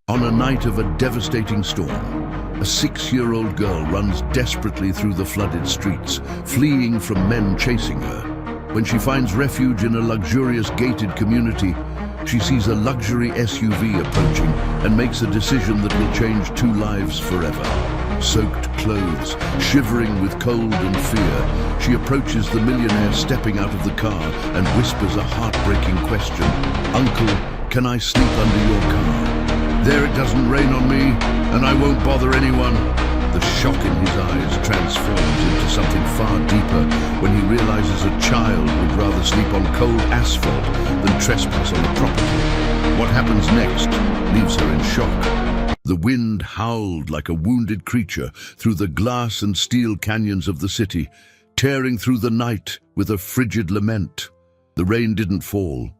On a night of a devastating storm, a 6-year-old girl runs desperately through the flooded streets, fleeing from men chasing her. When she finds refuge in a luxurious gated community, she sees a luxury SUV approaching and makes a decision that will change 2 lives forever. Soaked clothes, shivering with cold and fear, she approaches the millionaire stepping out of the car and whispers a heartbreaking question. "Uncle, can I sleep under your car? There, it doesn't rain on me, and I won't bother anyone." The shock in his eyes transforms into something far deeper when he realizes a child would rather sleep on cold asphalt than trespass on the property. What happens next leaves her in shock. The wind howled like a wounded creature through the glass and steel canyons of the city, tearing through the night with a frigid lament. The rain didn't fall.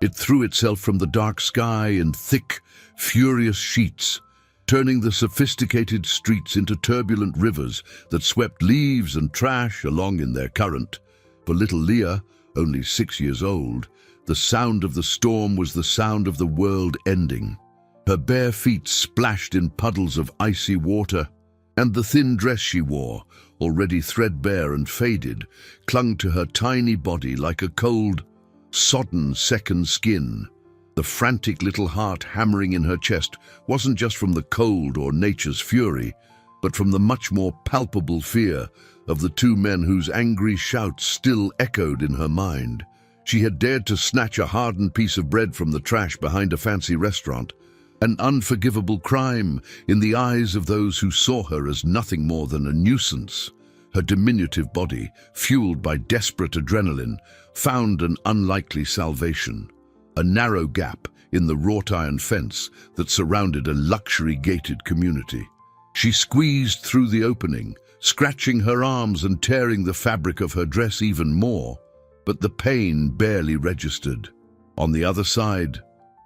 It threw itself from the dark sky in thick, furious sheets, turning the sophisticated streets into turbulent rivers that swept leaves and trash along in their current. For little Leah, only 6 years old, the sound of the storm was the sound of the world ending. Her bare feet splashed in puddles of icy water, and the thin dress she wore, already threadbare and faded, clung to her tiny body like a cold, sodden second skin. The frantic little heart hammering in her chest wasn't just from the cold or nature's fury, but from the much more palpable fear of the 2 men whose angry shouts still echoed in her mind. She had dared to snatch a hardened piece of bread from the trash behind a fancy restaurant, an unforgivable crime in the eyes of those who saw her as nothing more than a nuisance. Her diminutive body, fueled by desperate adrenaline, found an unlikely salvation. A narrow gap in the wrought iron fence that surrounded a luxury gated community. She squeezed through the opening, scratching her arms and tearing the fabric of her dress even more, but the pain barely registered. On the other side,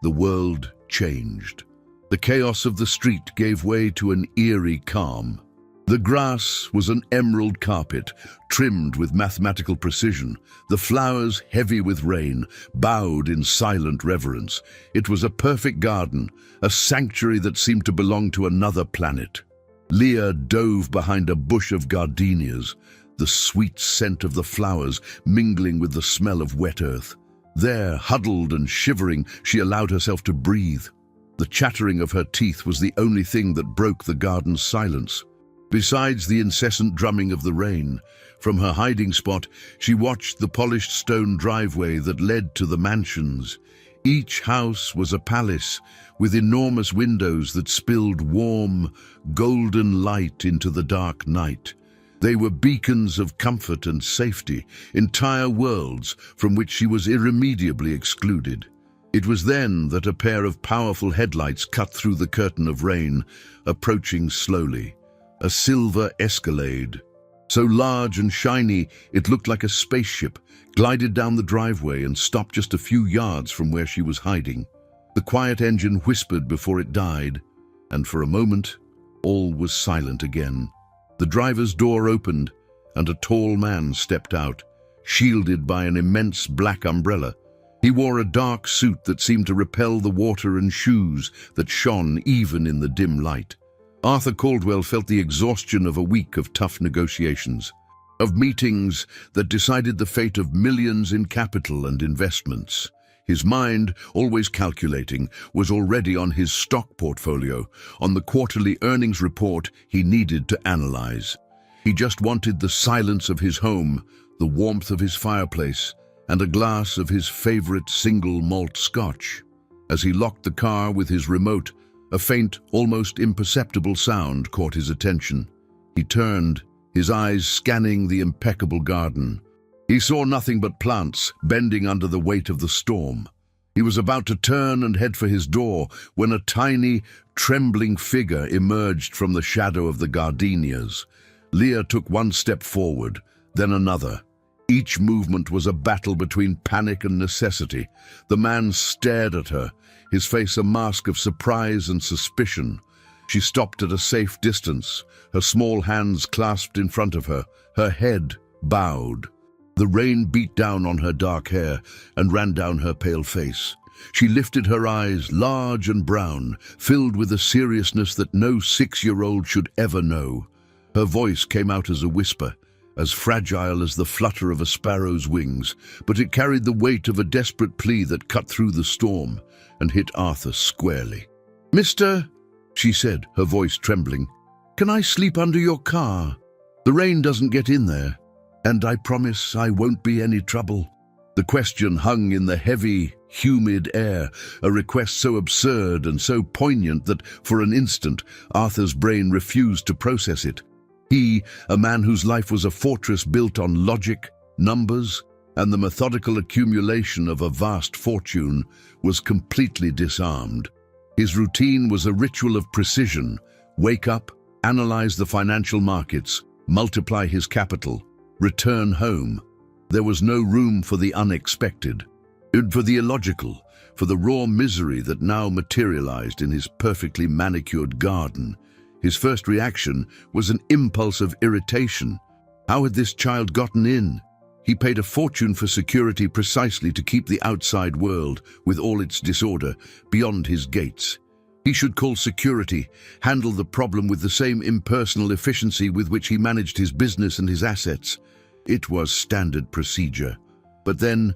the world changed. The chaos of the street gave way to an eerie calm. The grass was an emerald carpet, trimmed with mathematical precision. The flowers, heavy with rain, bowed in silent reverence. It was a perfect garden, a sanctuary that seemed to belong to another planet. Leah dove behind a bush of gardenias, the sweet scent of the flowers mingling with the smell of wet earth. There, huddled and shivering, she allowed herself to breathe. The chattering of her teeth was the only thing that broke the garden's silence. Besides the incessant drumming of the rain, from her hiding spot, she watched the polished stone driveway that led to the mansions. Each house was a palace, with enormous windows that spilled warm, golden light into the dark night. They were beacons of comfort and safety, entire worlds from which she was irremediably excluded. It was then that a pair of powerful headlights cut through the curtain of rain, approaching slowly. A silver Escalade, so large and shiny it looked like a spaceship, glided down the driveway and stopped just a few yards from where she was hiding. The quiet engine whispered before it died, and for a moment, all was silent again. The driver's door opened, and a tall man stepped out, shielded by an immense black umbrella. He wore a dark suit that seemed to repel the water and shoes that shone even in the dim light. Arthur Caldwell felt the exhaustion of a week of tough negotiations, of meetings that decided the fate of millions in capital and investments. His mind, always calculating, was already on his stock portfolio, on the quarterly earnings report he needed to analyze. He just wanted the silence of his home, the warmth of his fireplace, and a glass of his favorite single malt scotch. As he locked the car with his remote, a faint, almost imperceptible sound caught his attention. He turned, his eyes scanning the impeccable garden. He saw nothing but plants bending under the weight of the storm. He was about to turn and head for his door when a tiny, trembling figure emerged from the shadow of the gardenias. Leah took one step forward, then another. Each movement was a battle between panic and necessity. The man stared at her, his face a mask of surprise and suspicion. She stopped at a safe distance, her small hands clasped in front of her, her head bowed. The rain beat down on her dark hair and ran down her pale face. She lifted her eyes, large and brown, filled with a seriousness that no 6-year-old should ever know. Her voice came out as a whisper, as fragile as the flutter of a sparrow's wings, but it carried the weight of a desperate plea that cut through the storm and hit Arthur squarely. "Mister," she said, her voice trembling, "can I sleep under your car? The rain doesn't get in there, and I promise I won't be any trouble." The question hung in the heavy, humid air, a request so absurd and so poignant that, for an instant, Arthur's brain refused to process it. He, a man whose life was a fortress built on logic, numbers, and the methodical accumulation of a vast fortune, was completely disarmed. His routine was a ritual of precision: wake up, analyze the financial markets, multiply his capital, return home. There was no room for the unexpected, for the illogical, for the raw misery that now materialized in his perfectly manicured garden. His first reaction was an impulse of irritation. How had this child gotten in? He paid a fortune for security precisely to keep the outside world, with all its disorder, beyond his gates. He should call security, handle the problem with the same impersonal efficiency with which he managed his business and his assets. It was standard procedure. But then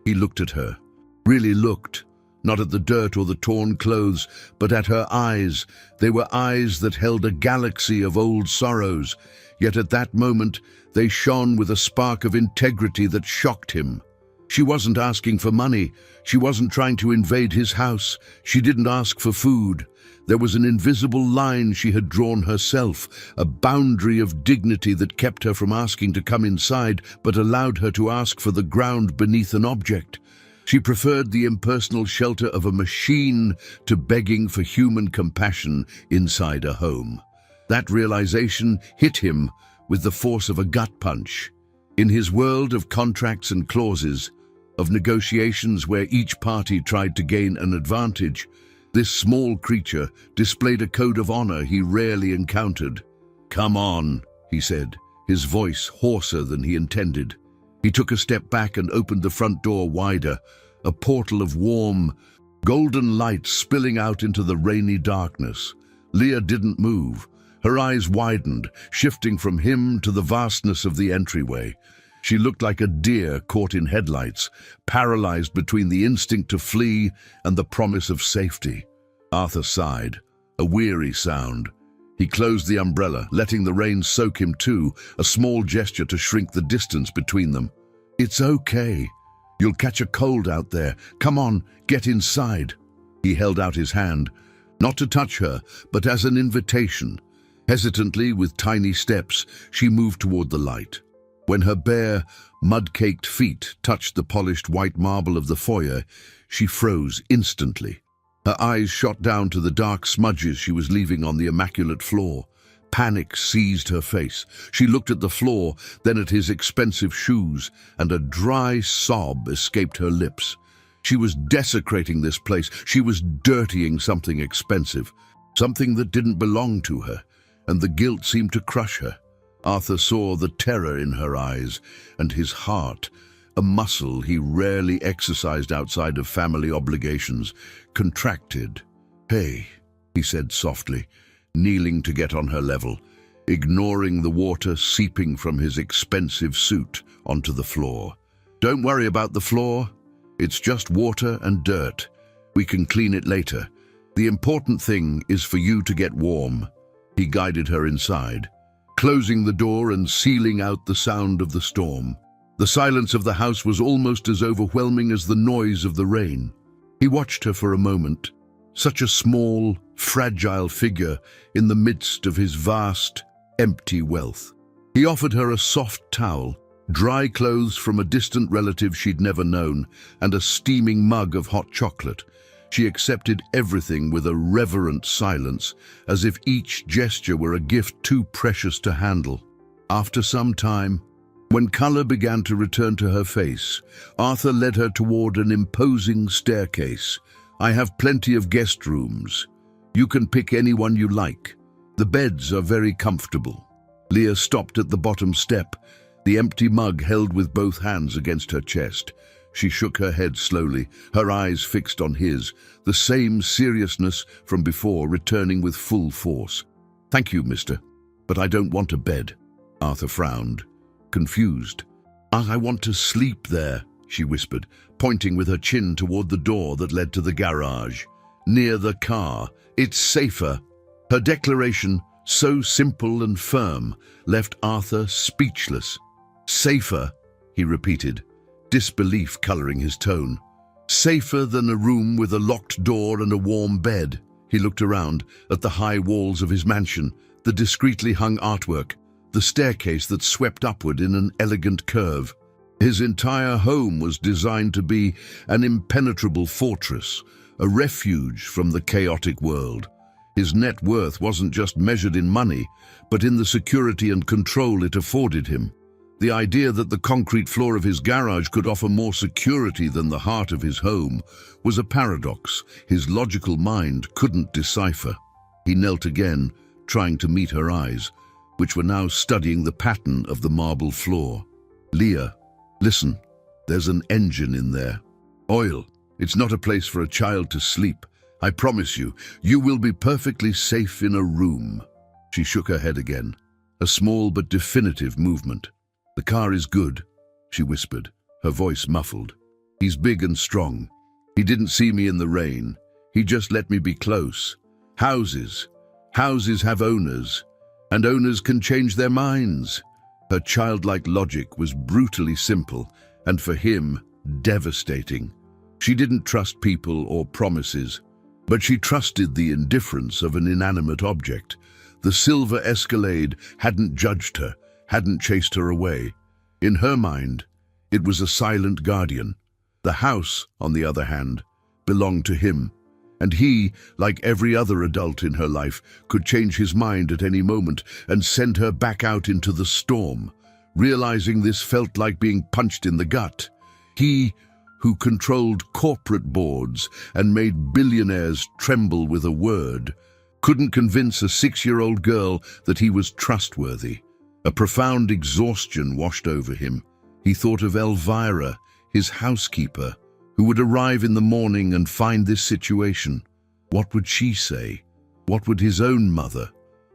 he looked at her. Really looked. Not at the dirt or the torn clothes, but at her eyes. They were eyes that held a galaxy of old sorrows, yet at that moment they shone with a spark of integrity that shocked him. She wasn't asking for money. She wasn't trying to invade his house. She didn't ask for food. There was an invisible line she had drawn herself, a boundary of dignity that kept her from asking to come inside, but allowed her to ask for the ground beneath an object. She preferred the impersonal shelter of a machine to begging for human compassion inside a home. That realization hit him with the force of a gut punch. In his world of contracts and clauses, of negotiations where each party tried to gain an advantage, this small creature displayed a code of honor he rarely encountered. "Come on," he said, his voice hoarser than he intended. He took a step back and opened the front door wider, a portal of warm, golden light spilling out into the rainy darkness. Leah didn't move. Her eyes widened, shifting from him to the vastness of the entryway. She looked like a deer caught in headlights, paralyzed between the instinct to flee and the promise of safety. Arthur sighed, a weary sound. He closed the umbrella, letting the rain soak him too, a small gesture to shrink the distance between them. "It's okay. You'll catch a cold out there. Come on, get inside." He held out his hand, not to touch her, but as an invitation. Hesitantly, with tiny steps, she moved toward the light. When her bare, mud-caked feet touched the polished white marble of the foyer, she froze instantly. Her eyes shot down to the dark smudges she was leaving on the immaculate floor. Panic seized her face. She looked at the floor, then at his expensive shoes, and a dry sob escaped her lips. She was desecrating this place. She was dirtying something expensive, something that didn't belong to her, and the guilt seemed to crush her. Arthur saw the terror in her eyes, and his heart, a muscle he rarely exercised outside of family obligations, contracted. "Hey," he said softly, kneeling to get on her level, ignoring the water seeping from his expensive suit onto the floor. "Don't worry about the floor. It's just water and dirt. We can clean it later. The important thing is for you to get warm." He guided her inside, closing the door and sealing out the sound of the storm. The silence of the house was almost as overwhelming as the noise of the rain. He watched her for a moment, such a small, fragile figure in the midst of his vast, empty wealth. He offered her a soft towel, dry clothes from a distant relative she'd never known, and a steaming mug of hot chocolate. She accepted everything with a reverent silence, as if each gesture were a gift too precious to handle. After some time, when color began to return to her face, Arthur led her toward an imposing staircase. "I have plenty of guest rooms. You can pick any one you like. The beds are very comfortable." Leah stopped at the bottom step, the empty mug held with both hands against her chest. She shook her head slowly, her eyes fixed on his, the same seriousness from before returning with full force. "Thank you, mister, but I don't want a bed." Arthur frowned, confused. "I want to sleep there," she whispered, pointing with her chin toward the door that led to the garage. "Near the car. It's safer." Her declaration, so simple and firm, left Arthur speechless. "Safer," he repeated, disbelief coloring his tone. "Safer than a room with a locked door and a warm bed." He looked around at the high walls of his mansion, the discreetly hung artwork, the staircase that swept upward in an elegant curve. His entire home was designed to be an impenetrable fortress, a refuge from the chaotic world. His net worth wasn't just measured in money, but in the security and control it afforded him. The idea that the concrete floor of his garage could offer more security than the heart of his home was a paradox his logical mind couldn't decipher. He knelt again, trying to meet her eyes, which were now studying the pattern of the marble floor. "Leah, listen, there's an engine in there. Oil. It's not a place for a child to sleep. I promise you, you will be perfectly safe in a room." She shook her head again, a small but definitive movement. "The car is good," she whispered, her voice muffled. "He's big and strong. He didn't see me in the rain. He just let me be close. Houses have owners, and owners can change their minds." Her childlike logic was brutally simple, and for him, devastating. She didn't trust people or promises, but she trusted the indifference of an inanimate object. The silver Escalade hadn't judged her, hadn't chased her away. In her mind, it was a silent guardian. The house, on the other hand, belonged to him, and he, like every other adult in her life, could change his mind at any moment and send her back out into the storm. Realizing this felt like being punched in the gut. He, who controlled corporate boards and made billionaires tremble with a word, couldn't convince a 6-year-old girl that he was trustworthy. A profound exhaustion washed over him. He thought of Elvira, his housekeeper, who would arrive in the morning and find this situation. What would she say? What would his own mother,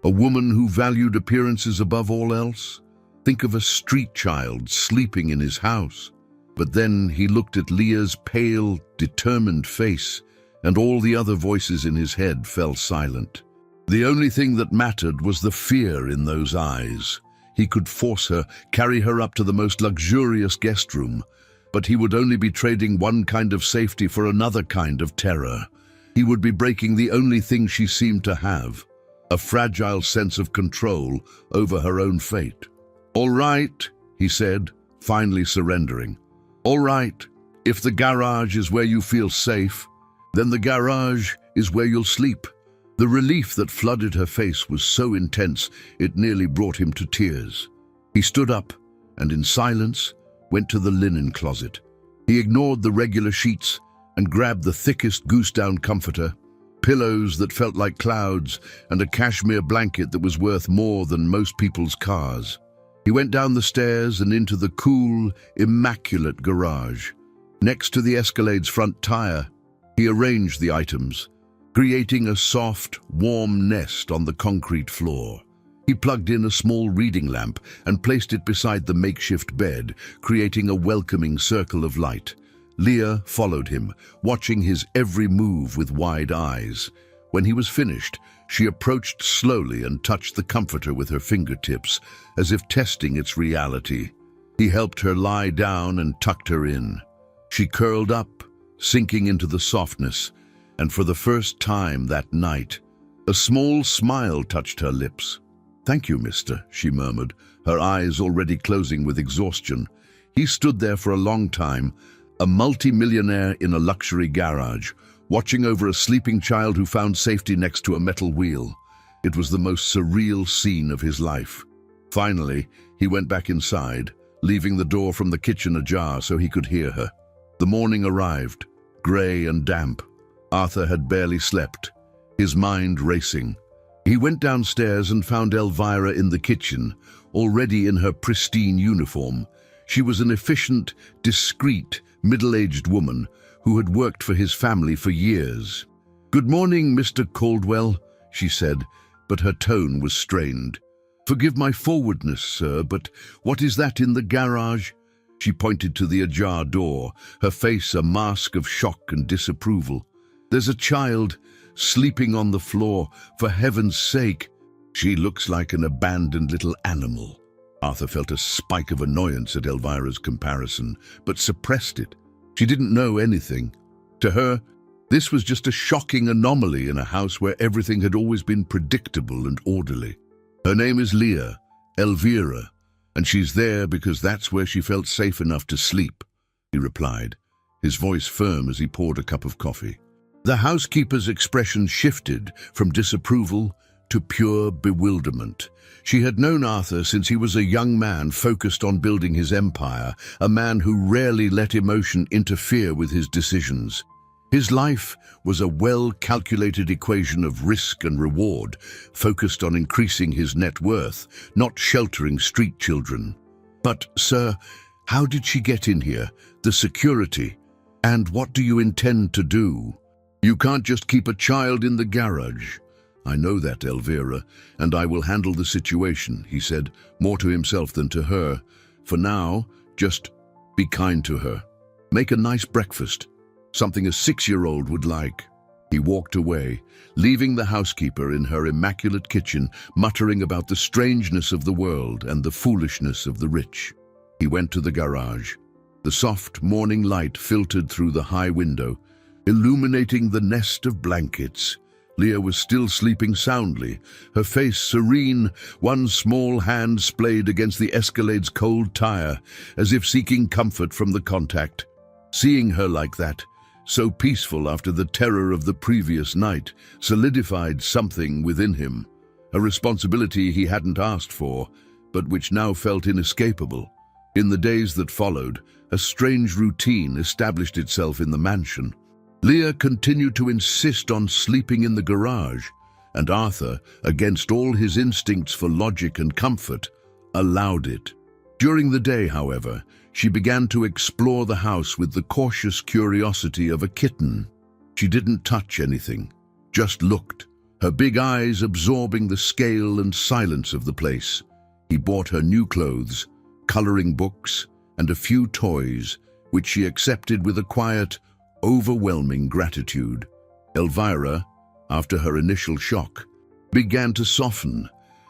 a woman who valued appearances above all else? Think of a street child sleeping in his house. But then he looked at Leah's pale, determined face, and all the other voices in his head fell silent. The only thing that mattered was the fear in those eyes. He could force her, carry her up to the most luxurious guest room, but he would only be trading one kind of safety for another kind of terror. He would be breaking the only thing she seemed to have, a fragile sense of control over her own fate. "All right," he said, finally surrendering. "All right, if the garage is where you feel safe, then the garage is where you'll sleep." The relief that flooded her face was so intense it nearly brought him to tears. He stood up and, in silence, went to the linen closet. He ignored the regular sheets and grabbed the thickest goose-down comforter, pillows that felt like clouds, and a cashmere blanket that was worth more than most people's cars. He went down the stairs and into the cool, immaculate garage. Next to the Escalade's front tire, he arranged the items, creating a soft, warm nest on the concrete floor. He plugged in a small reading lamp and placed it beside the makeshift bed, creating a welcoming circle of light. Leah followed him, watching his every move with wide eyes. When he was finished, she approached slowly and touched the comforter with her fingertips, as if testing its reality. He helped her lie down and tucked her in. She curled up, sinking into the softness, and for the first time that night, a small smile touched her lips. "Thank you, mister," she murmured, her eyes already closing with exhaustion. He stood there for a long time, a multi-millionaire in a luxury garage, watching over a sleeping child who found safety next to a metal wheel. It was the most surreal scene of his life. Finally, he went back inside, leaving the door from the kitchen ajar so he could hear her. The morning arrived, grey and damp. Arthur had barely slept, his mind racing. He went downstairs and found Elvira in the kitchen, already in her pristine uniform. She was an efficient, discreet, middle-aged woman who had worked for his family for years. "Good morning, Mr. Caldwell," she said, but her tone was strained. "Forgive my forwardness, sir, but what is that in the garage?" She pointed to the ajar door, her face a mask of shock and disapproval. "There's a child sleeping on the floor, for heaven's sake." "She looks like an abandoned little animal." Arthur felt a spike of annoyance at Elvira's comparison, but suppressed it. She didn't know anything. To her, this was just a shocking anomaly in a house where everything had always been predictable and orderly. "Her name is Leah, Elvira, and she's there because that's where she felt safe enough to sleep," he replied, his voice firm as he poured a cup of coffee. The housekeeper's expression shifted from disapproval to pure bewilderment. She had known Arthur since he was a young man focused on building his empire, a man who rarely let emotion interfere with his decisions. His life was a well-calculated equation of risk and reward, focused on increasing his net worth, not sheltering street children. "But, sir, how did she get in here? The security? And what do you intend to do?" "You can't just keep a child in the garage." "I know that, Elvira, and I will handle the situation," he said, more to himself than to her. "For now, just be kind to her. Make a nice breakfast. Something a 6-year-old would like." He walked away, leaving the housekeeper in her immaculate kitchen, muttering about the strangeness of the world and the foolishness of the rich. He went to the garage. The soft morning light filtered through the high window, illuminating the nest of blankets. Leah was still sleeping soundly, her face serene, one small hand splayed against the Escalade's cold tire, as if seeking comfort from the contact. Seeing her like that, so peaceful after the terror of the previous night, solidified something within him, a responsibility he hadn't asked for, but which now felt inescapable. In the days that followed, a strange routine established itself in the mansion. Leah continued to insist on sleeping in the garage, and Arthur, against all his instincts for logic and comfort, allowed it. During the day, however, she began to explore the house with the cautious curiosity of a kitten. She didn't touch anything, just looked, her big eyes absorbing the scale and silence of the place. He bought her new clothes, coloring books, and a few toys, which she accepted with a quiet, overwhelming gratitude. Elvira, after her initial shock, began to soften.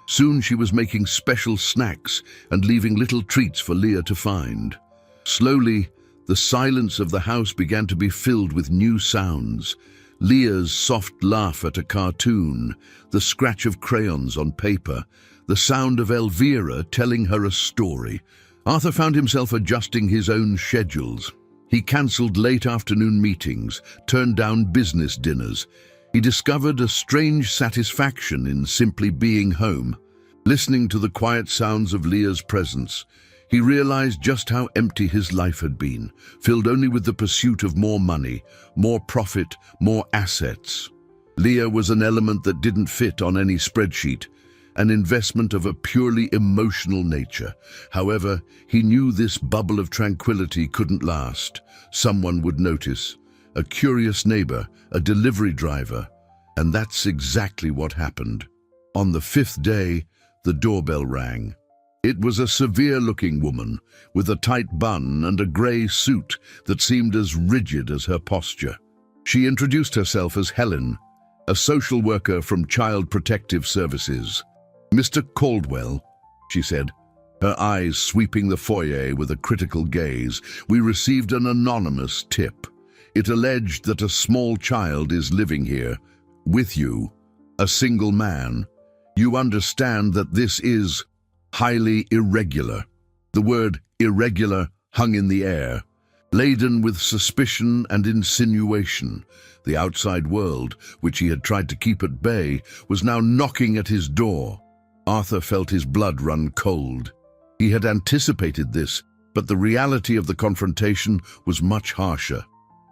Soon she was making special snacks and leaving little treats for Leah to find. Slowly, the silence of the house began to be filled with new sounds. Leah's soft laugh at a cartoon, the scratch of crayons on paper, the sound of Elvira telling her a story. Arthur found himself adjusting his own schedules. He cancelled late afternoon meetings, turned down business dinners. He discovered a strange satisfaction in simply being home. Listening to the quiet sounds of Leah's presence, he realized just how empty his life had been, filled only with the pursuit of more money, more profit, more assets. Leah was an element that didn't fit on any spreadsheet, an investment of a purely emotional nature. However, he knew this bubble of tranquility couldn't last. Someone would notice, a curious neighbor, a delivery driver, and that's exactly what happened. On the 5th day, the doorbell rang. It was a severe-looking woman, with a tight bun and a grey suit that seemed as rigid as her posture. She introduced herself as Helen, a social worker from Child Protective Services. "Mr. Caldwell," she said, her eyes sweeping the foyer with a critical gaze, "we received an anonymous tip. It alleged that a small child is living here, with you, a single man. You understand that this is highly irregular." The word irregular hung in the air, laden with suspicion and insinuation. The outside world, which he had tried to keep at bay, was now knocking at his door. Arthur felt his blood run cold. He had anticipated this, but the reality of the confrontation was much harsher.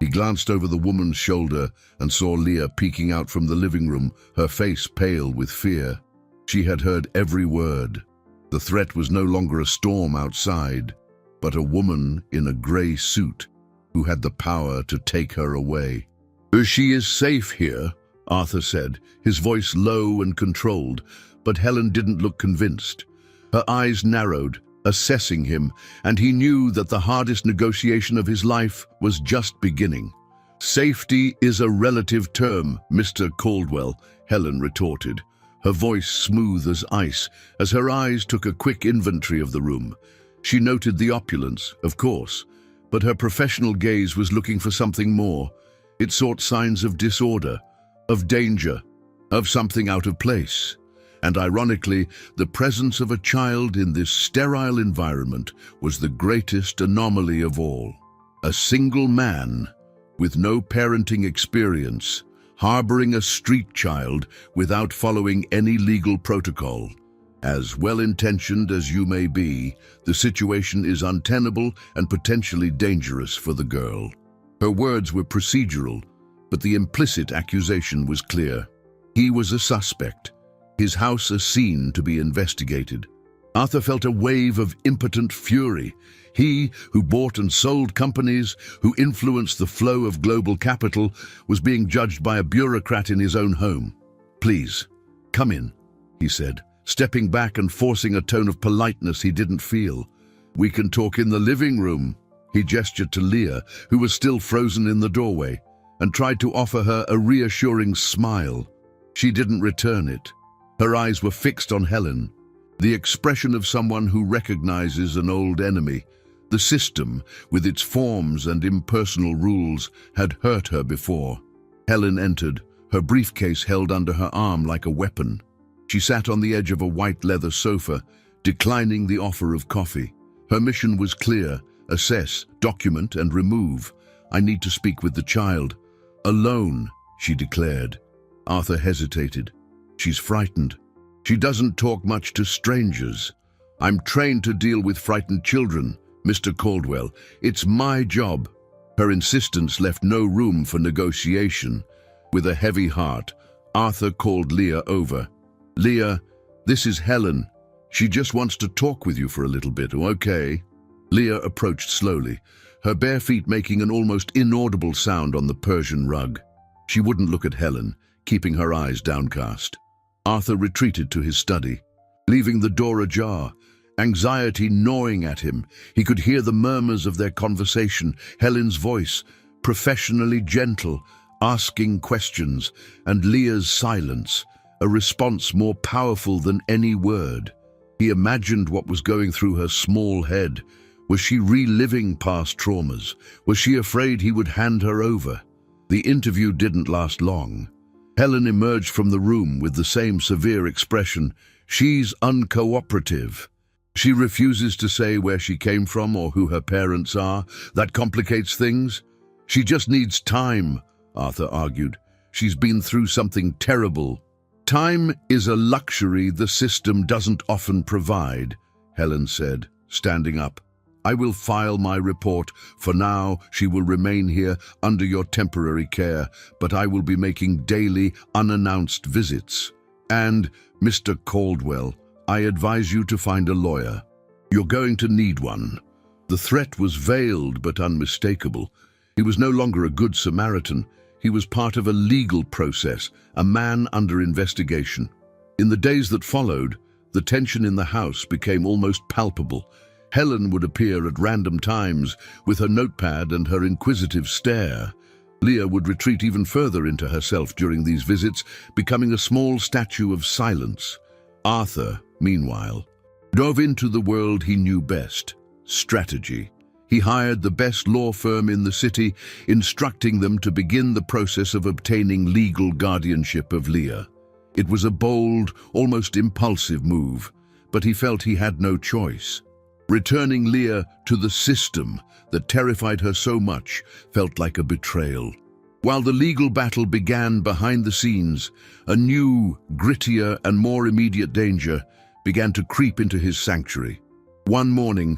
He glanced over the woman's shoulder and saw Leah peeking out from the living room, her face pale with fear. She had heard every word. The threat was no longer a storm outside, but a woman in a grey suit. who had the power to take her away. "She is safe here," Arthur said, his voice low and controlled, but Helen didn't look convinced. Her eyes narrowed, assessing him, and he knew that the hardest negotiation of his life was just beginning. "Safety is a relative term, Mr. Caldwell," Helen retorted, her voice smooth as ice, as her eyes took a quick inventory of the room. She noted the opulence, of course, but her professional gaze was looking for something more. It sought signs of disorder, of danger, of something out of place. And ironically, the presence of a child in this sterile environment was the greatest anomaly of all. A single man, with no parenting experience, harboring a street child without following any legal protocol. As well-intentioned as you may be, the situation is untenable and potentially dangerous for the girl. Her words were procedural, but the implicit accusation was clear. He was a suspect, his house a scene to be investigated. Arthur felt a wave of impotent fury. He, who bought and sold companies, who influenced the flow of global capital, was being judged by a bureaucrat in his own home. "Please, come in," he said, stepping back and forcing a tone of politeness he didn't feel. "We can talk in the living room." He gestured to Leah, who was still frozen in the doorway, and tried to offer her a reassuring smile. She didn't return it. Her eyes were fixed on Helen, the expression of someone who recognizes an old enemy. The system, with its forms and impersonal rules, had hurt her before. Helen entered, her briefcase held under her arm like a weapon. She sat on the edge of a white leather sofa, declining the offer of coffee. Her mission was clear: assess, document, and remove. "I need to speak with the child." "Alone," she declared. Arthur hesitated. "She's frightened. She doesn't talk much to strangers." "I'm trained to deal with frightened children, Mr. Caldwell. It's my job." Her insistence left no room for negotiation. With a heavy heart, Arthur called Leah over. "Leah, this is Helen. She just wants to talk with you for a little bit, okay?" Leah approached slowly, her bare feet making an almost inaudible sound on the Persian rug. She wouldn't look at Helen, keeping her eyes downcast. Arthur retreated to his study, leaving the door ajar, anxiety gnawing at him. He could hear the murmurs of their conversation, Helen's voice, professionally gentle, asking questions, and Leah's silence, a response more powerful than any word. He imagined what was going through her small head. Was she reliving past traumas? Was she afraid he would hand her over? The interview didn't last long. Helen emerged from the room with the same severe expression. "She's uncooperative. She refuses to say where she came from or who her parents are. That complicates things. She just needs time," Arthur argued. "She's been through something terrible." "Time is a luxury the system doesn't often provide," Helen said, standing up. "I will file my report. For now, she will remain here under your temporary care, but I will be making daily, unannounced visits. And, Mr. Caldwell, I advise you to find a lawyer. You're going to need one." The threat was veiled but unmistakable. He was no longer a good Samaritan. He was part of a legal process, a man under investigation. In the days that followed, the tension in the house became almost palpable. Helen would appear at random times with her notepad and her inquisitive stare. Leah would retreat even further into herself during these visits, becoming a small statue of silence. Arthur, meanwhile, dove into the world he knew best: strategy. He hired the best law firm in the city, instructing them to begin the process of obtaining legal guardianship of Leah. It was a bold, almost impulsive move, but he felt he had no choice. Returning Leah to the system that terrified her so much felt like a betrayal. While the legal battle began behind the scenes, a new, grittier and more immediate danger began to creep into his sanctuary. One morning,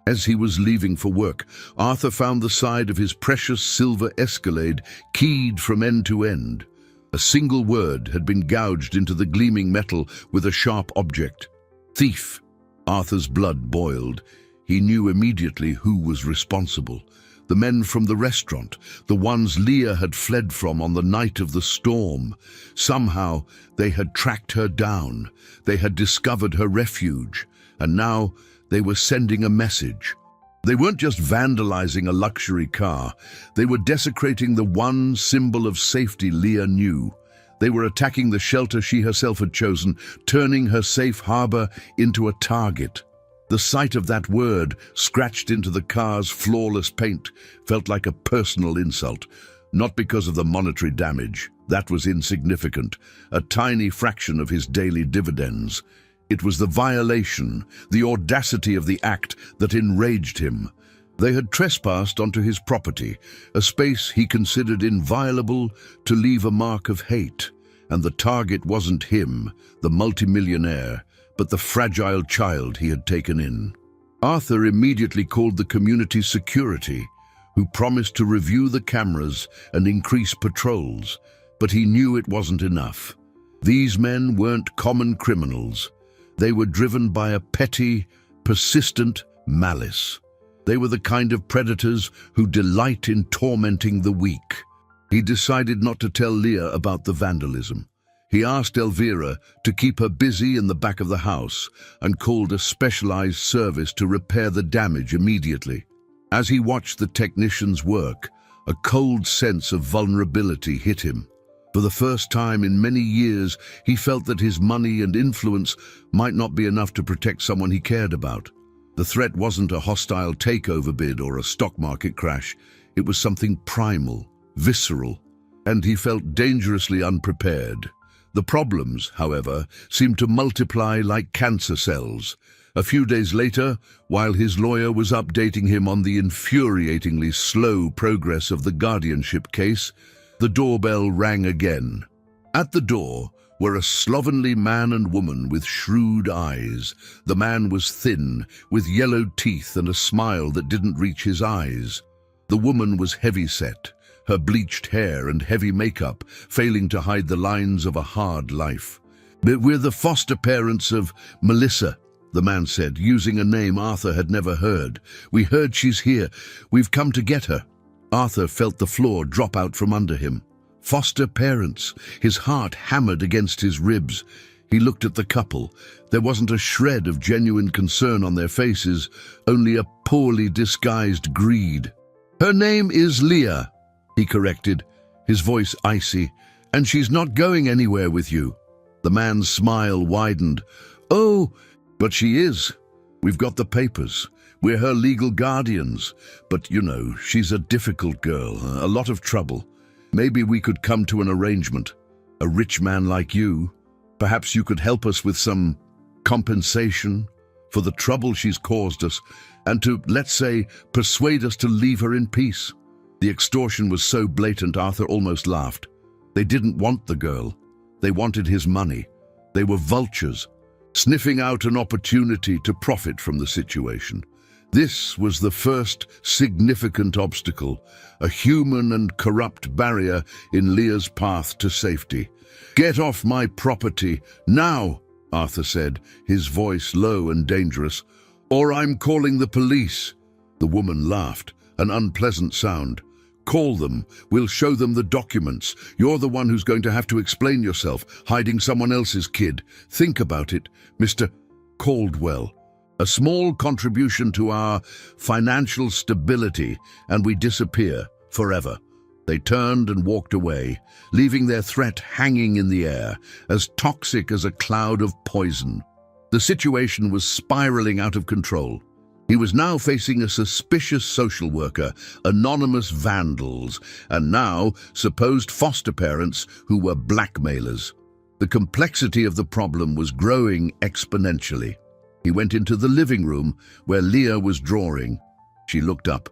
as he was leaving for work, Arthur found the side of his precious silver Escalade keyed from end to end. A single word had been gouged into the gleaming metal with a sharp object: thief. Arthur's blood boiled. He knew immediately who was responsible. The men from the restaurant, the ones Leah had fled from on the night of the storm. Somehow they had tracked her down. They had discovered her refuge, and now they were sending a message. They weren't just vandalizing a luxury car. They were desecrating the one symbol of safety Leah knew. They were attacking the shelter she herself had chosen, turning her safe harbor into a target. The sight of that word scratched into the car's flawless paint felt like a personal insult, not because of the monetary damage. That was insignificant, a tiny fraction of his daily dividends. It was the violation, the audacity of the act that enraged him. They had trespassed onto his property, a space he considered inviolable, to leave a mark of hate. And the target wasn't him, the multimillionaire, but the fragile child he had taken in. Arthur immediately called the community security, who promised to review the cameras and increase patrols, but he knew it wasn't enough. These men weren't common criminals. They were driven by a petty, persistent malice. They were the kind of predators who delight in tormenting the weak. He decided not to tell Leah about the vandalism. He asked Elvira to keep her busy in the back of the house and called a specialized service to repair the damage immediately. As he watched the technicians work, a cold sense of vulnerability hit him. For the first time in many years, he felt that his money and influence might not be enough to protect someone he cared about. The threat wasn't a hostile takeover bid or a stock market crash. It was something primal, visceral, and he felt dangerously unprepared. The problems, however, seemed to multiply like cancer cells. A few days later, while his lawyer was updating him on the infuriatingly slow progress of the guardianship case, the doorbell rang again. At the door were a slovenly man and woman with shrewd eyes. The man was thin, with yellowed teeth and a smile that didn't reach his eyes. The woman was heavy-set, her bleached hair and heavy makeup failing to hide the lines of a hard life. "We're the foster parents of Melissa," the man said, using a name Arthur had never heard. "We heard she's here. We've come to get her." Arthur felt the floor drop out from under him. Foster parents. His heart hammered against his ribs. He looked at the couple. There wasn't a shred of genuine concern on their faces, only a poorly disguised greed. "Her name is Leah," he corrected, his voice icy, "and she's not going anywhere with you." The man's smile widened. "Oh, but she is. We've got the papers. We're her legal guardians. But, you know, she's a difficult girl, a lot of trouble. Maybe we could come to an arrangement. A rich man like you, perhaps you could help us with some compensation for the trouble she's caused us, and to, let's say, persuade us to leave her in peace." The extortion was so blatant Arthur almost laughed. They didn't want the girl. They wanted his money. They were vultures, sniffing out an opportunity to profit from the situation. This was the first significant obstacle, a human and corrupt barrier in Leah's path to safety. "Get off my property, now," Arthur said, his voice low and dangerous, "or I'm calling the police." The woman laughed, an unpleasant sound. "Call them. We'll show them the documents. You're the one who's going to have to explain yourself, hiding someone else's kid. Think about it, Mr. Caldwell. A small contribution to our financial stability, and we disappear forever." They turned and walked away, leaving their threat hanging in the air, as toxic as a cloud of poison. The situation was spiraling out of control. He was now facing a suspicious social worker, anonymous vandals, and now supposed foster parents who were blackmailers. The complexity of the problem was growing exponentially. He went into the living room where Leah was drawing. She looked up,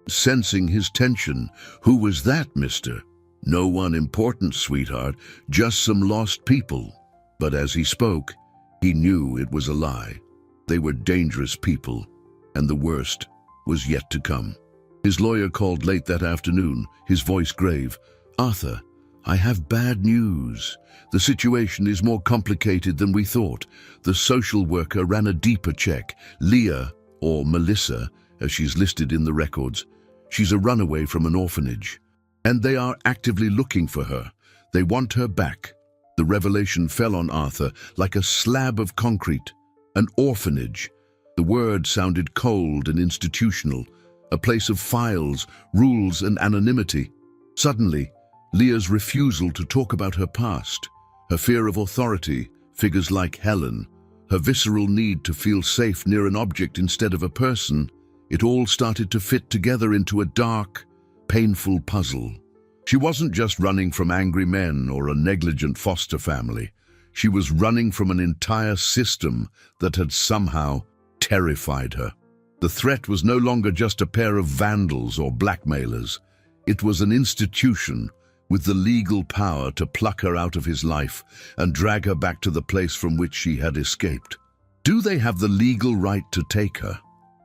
sensing his tension. "Who was that, mister?" "No one important, sweetheart, just some lost people." But as he spoke, he knew it was a lie. They were dangerous people, and the worst was yet to come. His lawyer called late that afternoon, his voice grave. "Arthur, I have bad news. The situation is more complicated than we thought. The social worker ran a deeper check. Leah, or Melissa, as she's listed in the records, She's a runaway from an orphanage, and they are actively looking for her. They want her back. The revelation fell on Arthur like a slab of concrete. An orphanage. The word sounded cold and institutional, a place of files, rules, and anonymity. Suddenly, Leah's refusal to talk about her past, her fear of authority, figures like Helen, her visceral need to feel safe near an object instead of a person, it all started to fit together into a dark, painful puzzle. She wasn't just running from angry men or a negligent foster family. She was running from an entire system that had somehow terrified her. The threat was no longer just a pair of vandals or blackmailers. It was an institution with the legal power to pluck her out of his life and drag her back to the place from which she had escaped. "Do they have the legal right to take her?"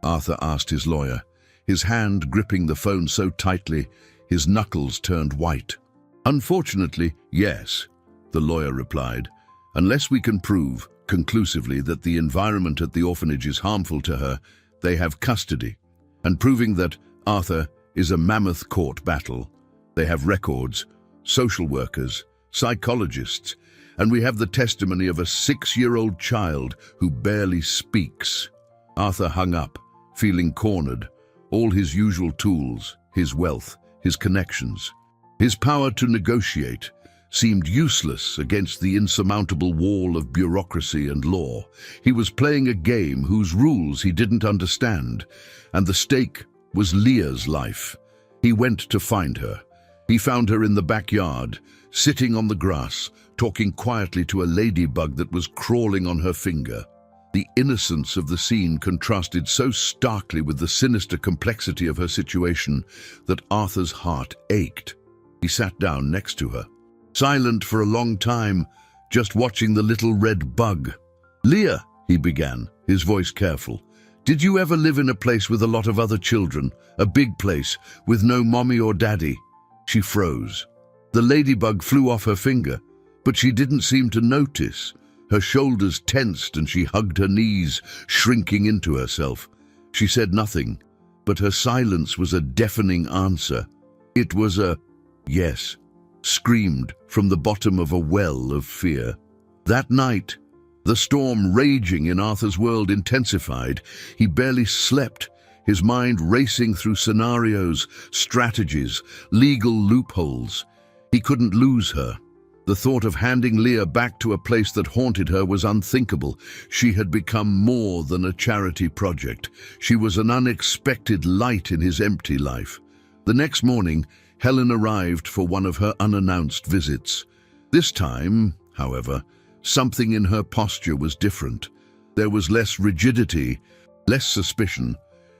Arthur asked his lawyer, his hand gripping the phone so tightly his knuckles turned white. "Unfortunately, yes," the lawyer replied, "unless we can prove conclusively that the environment at the orphanage is harmful to her, they have custody. And proving that Arthur is a mammoth court battle. They have records, social workers, psychologists, and we have the testimony of a 6-year-old child who barely speaks." Arthur hung up, feeling cornered. All his usual tools, his wealth, his connections, his power to negotiate, seemed useless against the insurmountable wall of bureaucracy and law. He was playing a game whose rules he didn't understand, and the stake was Leah's life. He went to find her. He found her in the backyard, sitting on the grass, talking quietly to a ladybug that was crawling on her finger. The innocence of the scene contrasted so starkly with the sinister complexity of her situation that Arthur's heart ached. He sat down next to her, silent for a long time, just watching the little red bug. "Leah," he began, his voice careful, "did you ever live in a place with a lot of other children? A big place, with no mommy or daddy?" She froze. The ladybug flew off her finger, but she didn't seem to notice. Her shoulders tensed and she hugged her knees, shrinking into herself. She said nothing, but her silence was a deafening answer. It was a yes, screamed from the bottom of a well of fear. That night, the storm raging in Arthur's world intensified. He barely slept, his mind racing through scenarios, strategies, legal loopholes. He couldn't lose her. The thought of handing Leah back to a place that haunted her was unthinkable. She had become more than a charity project. She was an unexpected light in his empty life. The next morning, Helen arrived for one of her unannounced visits. This time, however, something in her posture was different. There was less rigidity, less suspicion.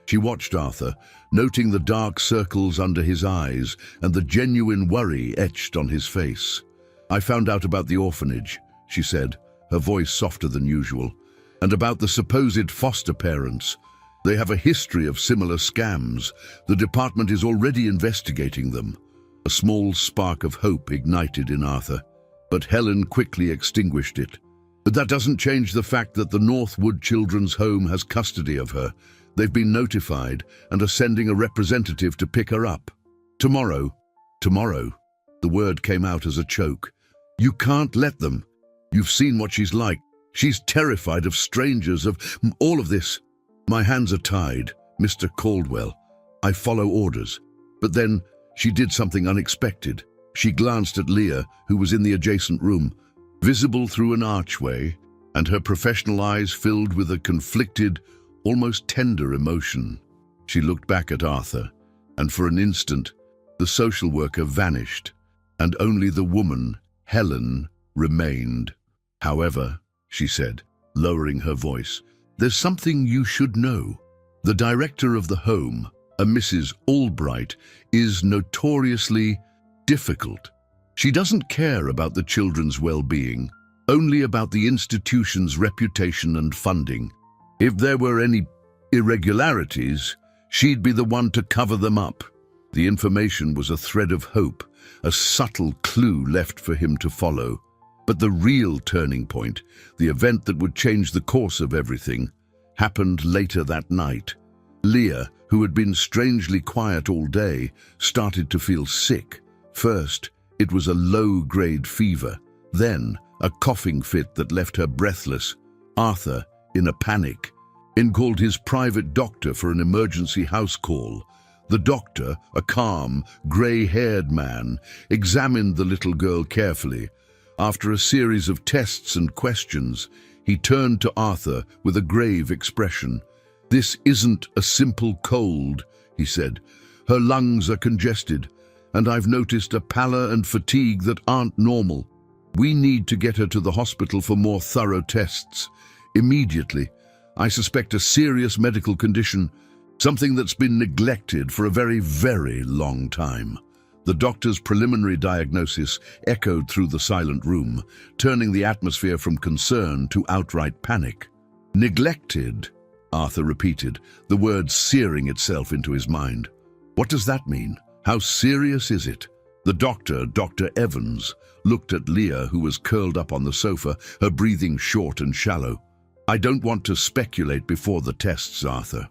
She watched Arthur, noting the dark circles under his eyes and the genuine worry etched on his face. "I found out about the orphanage," she said, her voice softer than usual, "and about the supposed foster parents. They have a history of similar scams. The department is already investigating them." A small spark of hope ignited in Arthur, but Helen quickly extinguished it. "But that doesn't change the fact that the Northwood Children's Home has custody of her. They've been notified and are sending a representative to pick her up. Tomorrow." "Tomorrow?" The word came out as a choke. "You can't let them. You've seen what she's like. She's terrified of strangers, of all of this." "My hands are tied, Mr. Caldwell. I follow orders." But then she did something unexpected. She glanced at Leah, who was in the adjacent room, visible through an archway, and her professional eyes filled with a conflicted, almost tender emotion. She looked back at Arthur, and for an instant, the social worker vanished, and only the woman, Helen, remained. "However," she said, lowering her voice, "there's something you should know. The director of the home, a Mrs. Albright, is notoriously difficult. She doesn't care about the children's well-being, only about the institution's reputation and funding. If there were any irregularities, she'd be the one to cover them up." The information was a thread of hope, a subtle clue left for him to follow. But the real turning point, the event that would change the course of everything, happened later that night. Leah, who had been strangely quiet all day, started to feel sick. First, it was a low-grade fever, then a coughing fit that left her breathless. Arthur, in a panic, called his private doctor for an emergency house call. The doctor, a calm, grey-haired man, examined the little girl carefully. After a series of tests and questions, he turned to Arthur with a grave expression. "This isn't a simple cold," he said. "Her lungs are congested, and I've noticed a pallor and fatigue that aren't normal. We need to get her to the hospital for more thorough tests. Immediately. I suspect a serious medical condition, something that's been neglected for a very, very long time." The doctor's preliminary diagnosis echoed through the silent room, turning the atmosphere from concern to outright panic. "Neglected," Arthur repeated, the word searing itself into his mind. "What does that mean? How serious is it?" The doctor, Dr. Evans, looked at Leah, who was curled up on the sofa, her breathing short and shallow. "I don't want to speculate before the tests, Arthur,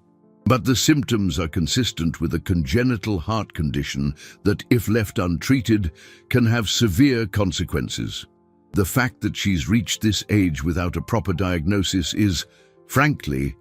but the symptoms are consistent with a congenital heart condition that, if left untreated, can have severe consequences. The fact that she's reached this age without a proper diagnosis is, frankly,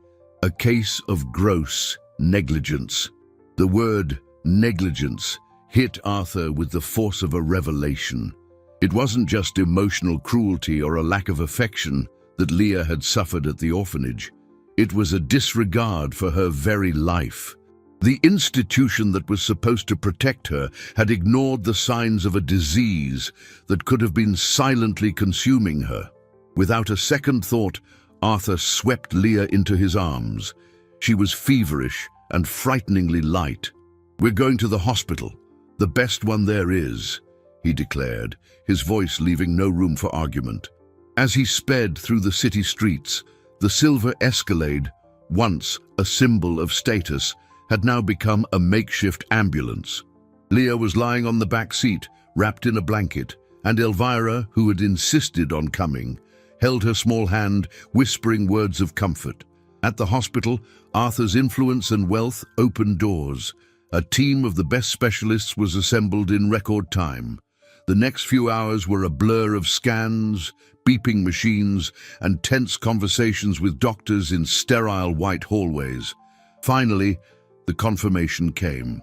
a case of gross negligence." The word negligence hit Arthur with the force of a revelation. It wasn't just emotional cruelty or a lack of affection that Leah had suffered at the orphanage. It was a disregard for her very life. The institution that was supposed to protect her had ignored the signs of a disease that could have been silently consuming her. Without a second thought, Arthur swept Leah into his arms. She was feverish and frighteningly light. "We're going to the hospital, the best one there is," he declared, his voice leaving no room for argument. As he sped through the city streets, the silver Escalade, once a symbol of status, had now become a makeshift ambulance. Leah was lying on the back seat, wrapped in a blanket, and Elvira, who had insisted on coming, held her small hand, whispering words of comfort. At the hospital, Arthur's influence and wealth opened doors. A team of the best specialists was assembled in record time. The next few hours were a blur of scans, beeping machines, and tense conversations with doctors in sterile white hallways. Finally, the confirmation came.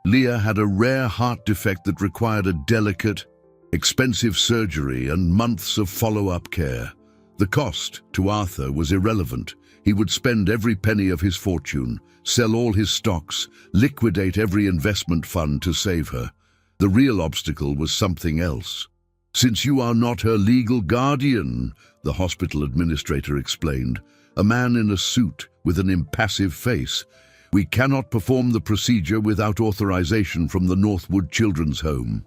Leah had a rare heart defect that required a delicate, expensive surgery and months of follow-up care. The cost, to Arthur, was irrelevant. He would spend every penny of his fortune, sell all his stocks, liquidate every investment fund to save her. The real obstacle was something else. "Since you are not her legal guardian," the hospital administrator explained, a man in a suit with an impassive face, "we cannot perform the procedure without authorization from the Northwood Children's Home."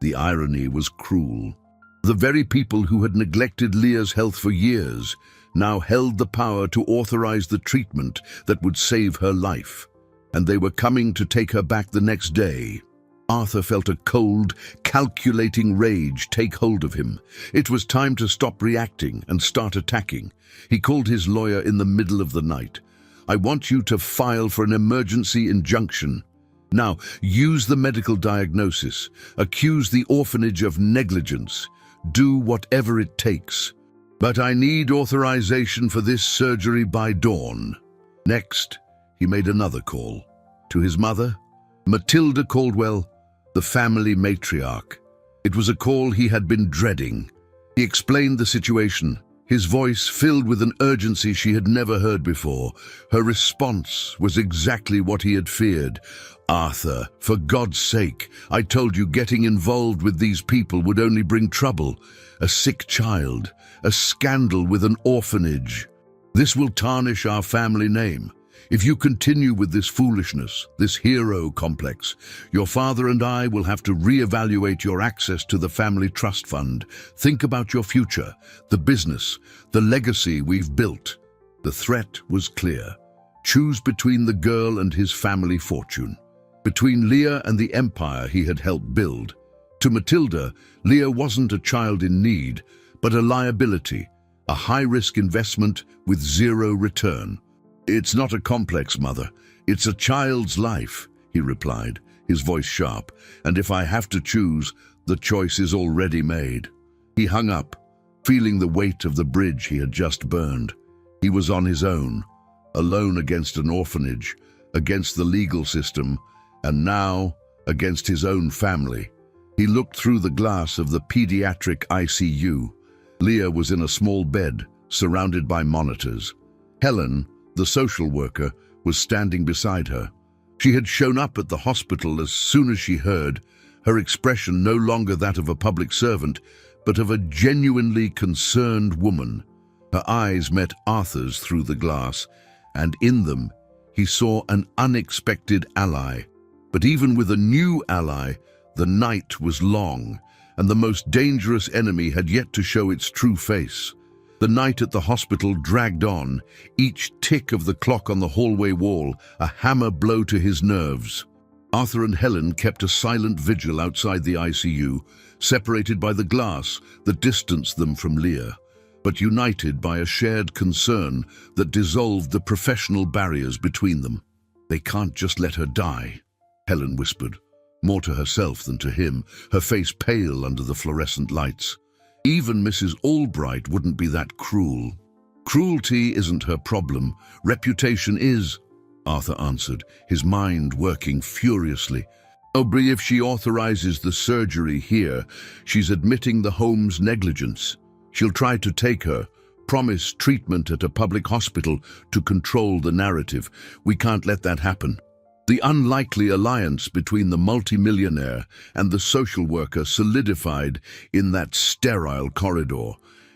The irony was cruel. The very people who had neglected Leah's health for years now held the power to authorize the treatment that would save her life, and they were coming to take her back the next day. Arthur felt a cold, calculating rage take hold of him. It was time to stop reacting and start attacking. He called his lawyer in the middle of the night. "I want you to file for an emergency injunction. Now, use the medical diagnosis. Accuse the orphanage of negligence. Do whatever it takes. But I need authorization for this surgery by dawn." Next, he made another call. To his mother, Matilda Caldwell, the family matriarch. It was a call he had been dreading. He explained the situation, his voice filled with an urgency she had never heard before. Her response was exactly what he had feared. "Arthur, for God's sake, I told you getting involved with these people would only bring trouble. A sick child, a scandal with an orphanage. This will tarnish our family name. If you continue with this foolishness, this hero complex, your father and I will have to reevaluate your access to the family trust fund. Think about your future, the business, the legacy we've built." The threat was clear. Choose between the girl and his family fortune, between Leah and the empire he had helped build. To Matilda, Leah wasn't a child in need, but a liability, a high-risk investment with zero return. "It's not a complex, Mother. It's a child's life," he replied, his voice sharp. "And if I have to choose, the choice is already made." He hung up, feeling the weight of the bridge he had just burned. He was on his own, alone against an orphanage, against the legal system, and now against his own family. He looked through the glass of the pediatric ICU. Leah was in a small bed, surrounded by monitors. Helen, the social worker, was standing beside her. She had shown up at the hospital as soon as she heard, her expression no longer that of a public servant, but of a genuinely concerned woman. Her eyes met Arthur's through the glass, and in them he saw an unexpected ally. But even with a new ally, the night was long, and the most dangerous enemy had yet to show its true face. The night at the hospital dragged on, each tick of the clock on the hallway wall a hammer blow to his nerves. Arthur and Helen kept a silent vigil outside the ICU, separated by the glass that distanced them from Leah, but united by a shared concern that dissolved the professional barriers between them. "They can't just let her die," Helen whispered, more to herself than to him, her face pale under the fluorescent lights. "Even Mrs. Albright wouldn't be that cruel." "Cruelty isn't her problem, reputation is," Arthur answered, his mind working furiously. "Aubrey, if she authorizes the surgery here, she's admitting the home's negligence. She'll try to take her, promise treatment at a public hospital to control the narrative. We can't let that happen." The unlikely alliance between the multimillionaire and the social worker solidified in that sterile corridor.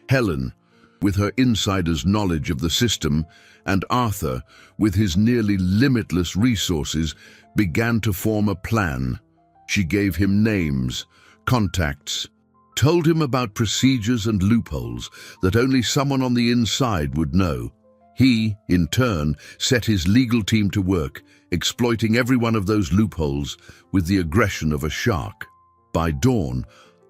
Helen, with her insider's knowledge of the system, and Arthur, with his nearly limitless resources, began to form a plan. She gave him names, contacts, told him about procedures and loopholes that only someone on the inside would know. He, in turn, set his legal team to work, exploiting every one of those loopholes with the aggression of a shark. By dawn,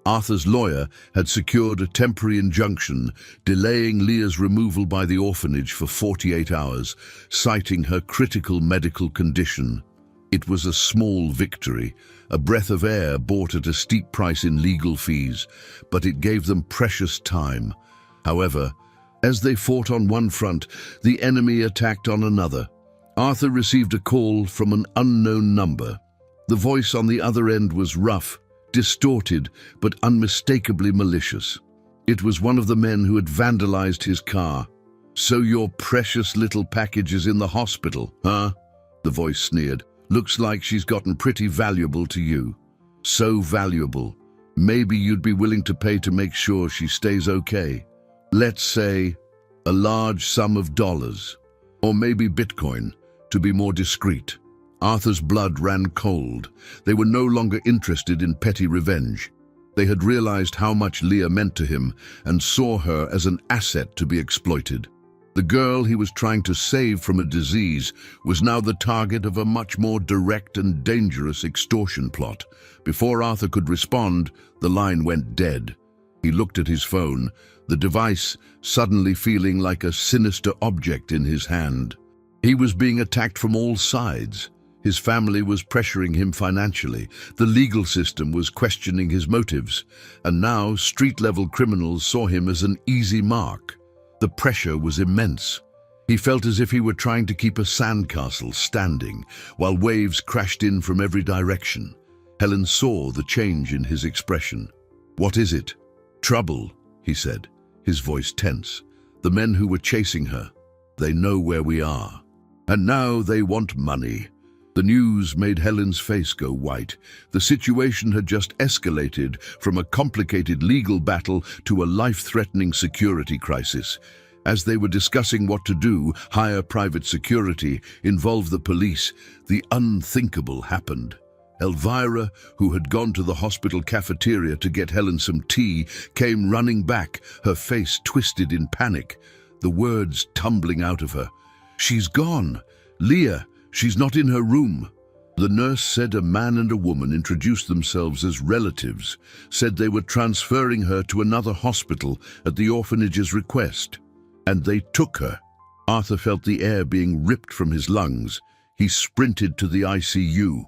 Arthur's lawyer had secured a temporary injunction, delaying Leah's removal by the orphanage for 48 hours, citing her critical medical condition. It was a small victory, a breath of air bought at a steep price in legal fees, but it gave them precious time. However, as they fought on one front, the enemy attacked on another. Arthur received a call from an unknown number. The voice on the other end was rough, distorted, but unmistakably malicious. It was one of the men who had vandalized his car. "So your precious little package is in the hospital, huh?" The voice sneered. "Looks like she's gotten pretty valuable to you. So valuable, maybe you'd be willing to pay to make sure she stays okay. Let's say a large sum of dollars, or maybe Bitcoin, to be more discreet." Arthur's blood ran cold. They were no longer interested in petty revenge. They had realized how much Leah meant to him and saw her as an asset to be exploited. The girl he was trying to save from a disease was now the target of a much more direct and dangerous extortion plot. Before Arthur could respond, the line went dead. He looked at his phone, the device suddenly feeling like a sinister object in his hand. He was being attacked from all sides. His family was pressuring him financially, the legal system was questioning his motives, and now street-level criminals saw him as an easy mark. The pressure was immense. He felt as if he were trying to keep a sandcastle standing, while waves crashed in from every direction. Helen saw the change in his expression. "What is it?" "Trouble," he said, his voice tense. "The men who were chasing her, they know where we are. And now they want money." The news made Helen's face go white. The situation had just escalated from a complicated legal battle to a life-threatening security crisis. As they were discussing what to do, hire private security, involve the police, the unthinkable happened. Elvira, who had gone to the hospital cafeteria to get Helen some tea, came running back, her face twisted in panic, the words tumbling out of her. "She's gone. Leah, she's not in her room." The nurse said a man and a woman introduced themselves as relatives, said they were transferring her to another hospital at the orphanage's request. And they took her. Arthur felt the air being ripped from his lungs. He sprinted to the ICU.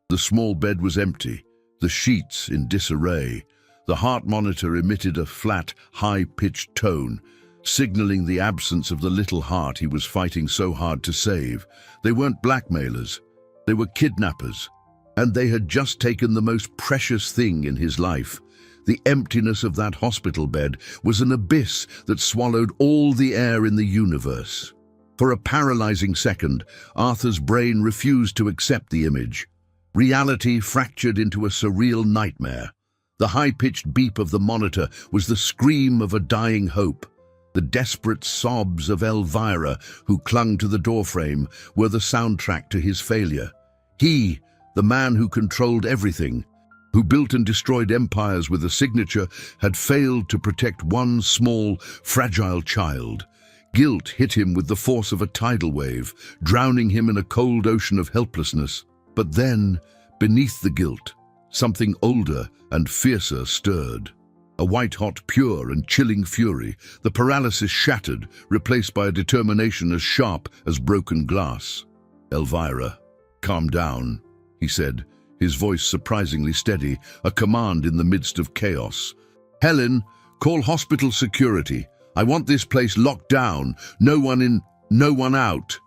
The small bed was empty, the sheets in disarray. The heart monitor emitted a flat, high-pitched tone, signaling the absence of the little heart he was fighting so hard to save. They weren't blackmailers. They were kidnappers. And they had just taken the most precious thing in his life. The emptiness of that hospital bed was an abyss that swallowed all the air in the universe. For a paralyzing second, Arthur's brain refused to accept the image. Reality fractured into a surreal nightmare. The high-pitched beep of the monitor was the scream of a dying hope. The desperate sobs of Elvira, who clung to the doorframe, were the soundtrack to his failure. He, the man who controlled everything, who built and destroyed empires with a signature, had failed to protect one small, fragile child. Guilt hit him with the force of a tidal wave, drowning him in a cold ocean of helplessness. But then, beneath the guilt, something older and fiercer stirred. A white-hot, pure and chilling fury, the paralysis shattered, replaced by a determination as sharp as broken glass. "Elvira, calm down," he said, his voice surprisingly steady, a command in the midst of chaos. "Helen, call hospital security. I want this place locked down. No one in, no one out."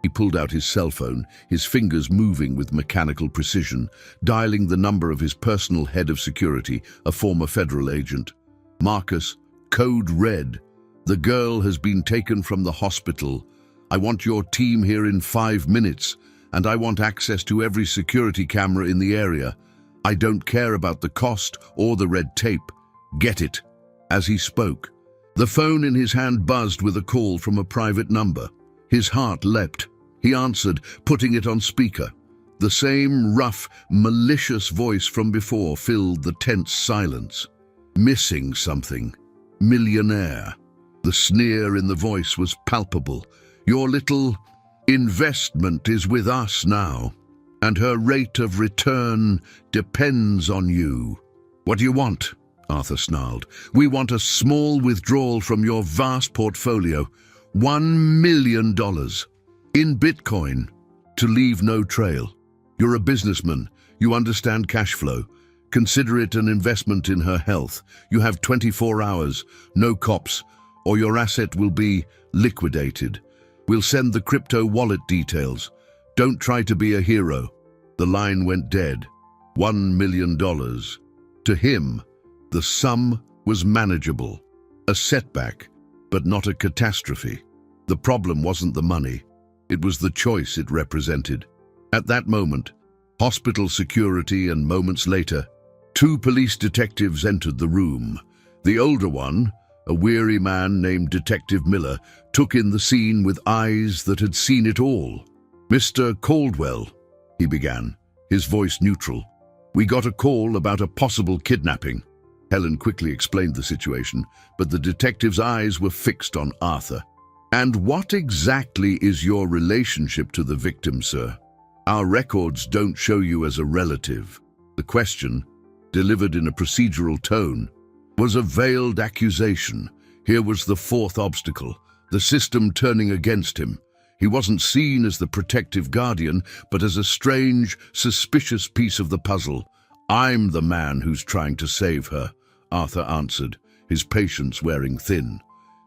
He pulled out his cell phone, his fingers moving with mechanical precision, dialing the number of his personal head of security, a former federal agent. "Marcus, code red. The girl has been taken from the hospital. I want your team here in 5 minutes, and I want access to every security camera in the area. I don't care about the cost or the red tape. Get it." As he spoke, the phone in his hand buzzed with a call from a private number. His heart leapt. He answered, putting it on speaker. The same rough, malicious voice from before filled the tense silence. "Missing something. Millionaire." The sneer in the voice was palpable. "Your little investment is with us now, and her rate of return depends on you." "What do you want?" Arthur snarled. "We want a small withdrawal from your vast portfolio. $1 million. In Bitcoin. To leave no trail. You're a businessman. You understand cash flow. Consider it an investment in her health. You have 24 hours, no cops, or your asset will be liquidated. We'll send the crypto wallet details. Don't try to be a hero." The line went dead. $1 million. To him, the sum was manageable. A setback, but not a catastrophe. The problem wasn't the money. It was the choice it represented. At that moment, hospital security, and moments later, 2 police detectives entered the room. The older one, a weary man named Detective Miller, took in the scene with eyes that had seen it all. "Mr. Caldwell," he began, his voice neutral, "we got a call about a possible kidnapping." Helen quickly explained the situation, but the detective's eyes were fixed on Arthur. "And what exactly is your relationship to the victim, sir? Our records don't show you as a relative." The question, delivered in a procedural tone, was a veiled accusation. Here was the 4th obstacle, the system turning against him. He wasn't seen as the protective guardian, but as a strange, suspicious piece of the puzzle. "I'm the man who's trying to save her," Arthur answered, his patience wearing thin.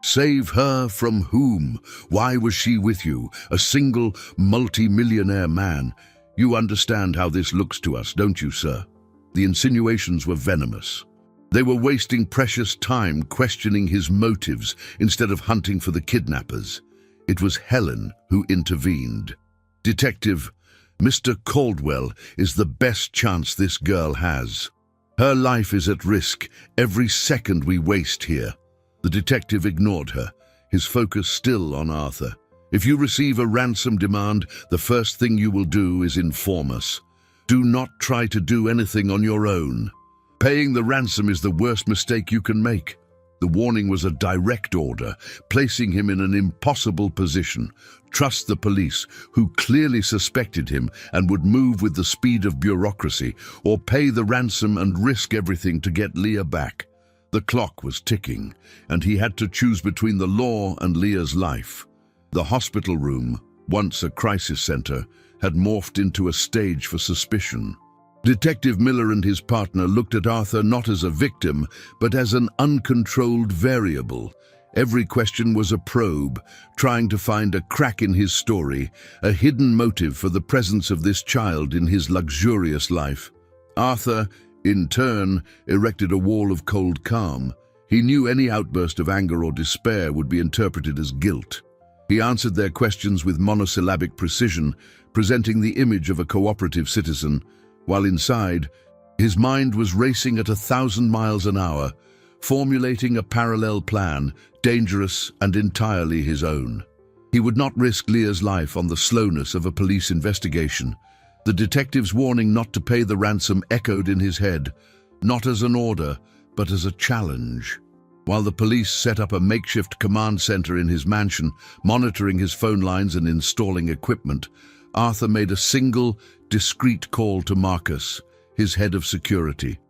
"Save her from whom? Why was she with you, a single multi-millionaire man? You understand how this looks to us, don't you, sir?" The insinuations were venomous. They were wasting precious time questioning his motives instead of hunting for the kidnappers. It was Helen who intervened. "Detective, Mr. Caldwell is the best chance this girl has. Her life is at risk every second we waste here." The detective ignored her, his focus still on Arthur. "If you receive a ransom demand, the first thing you will do is inform us. Do not try to do anything on your own. Paying the ransom is the worst mistake you can make." The warning was a direct order, placing him in an impossible position. Trust the police, who clearly suspected him and would move with the speed of bureaucracy, or pay the ransom and risk everything to get Leah back. The clock was ticking, and he had to choose between the law and Leah's life. The hospital room, once a crisis center, had morphed into a stage for suspicion. Detective Miller and his partner looked at Arthur not as a victim, but as an uncontrolled variable. Every question was a probe, trying to find a crack in his story, a hidden motive for the presence of this child in his luxurious life. Arthur, in turn, erected a wall of cold calm. He knew any outburst of anger or despair would be interpreted as guilt. He answered their questions with monosyllabic precision, presenting the image of a cooperative citizen, while inside, his mind was racing at 1,000 miles an hour, formulating a parallel plan, dangerous and entirely his own. He would not risk Leah's life on the slowness of a police investigation. The detective's warning not to pay the ransom echoed in his head, not as an order, but as a challenge. While the police set up a makeshift command center in his mansion, monitoring his phone lines and installing equipment, Arthur made a single, discreet call to Marcus, his head of security.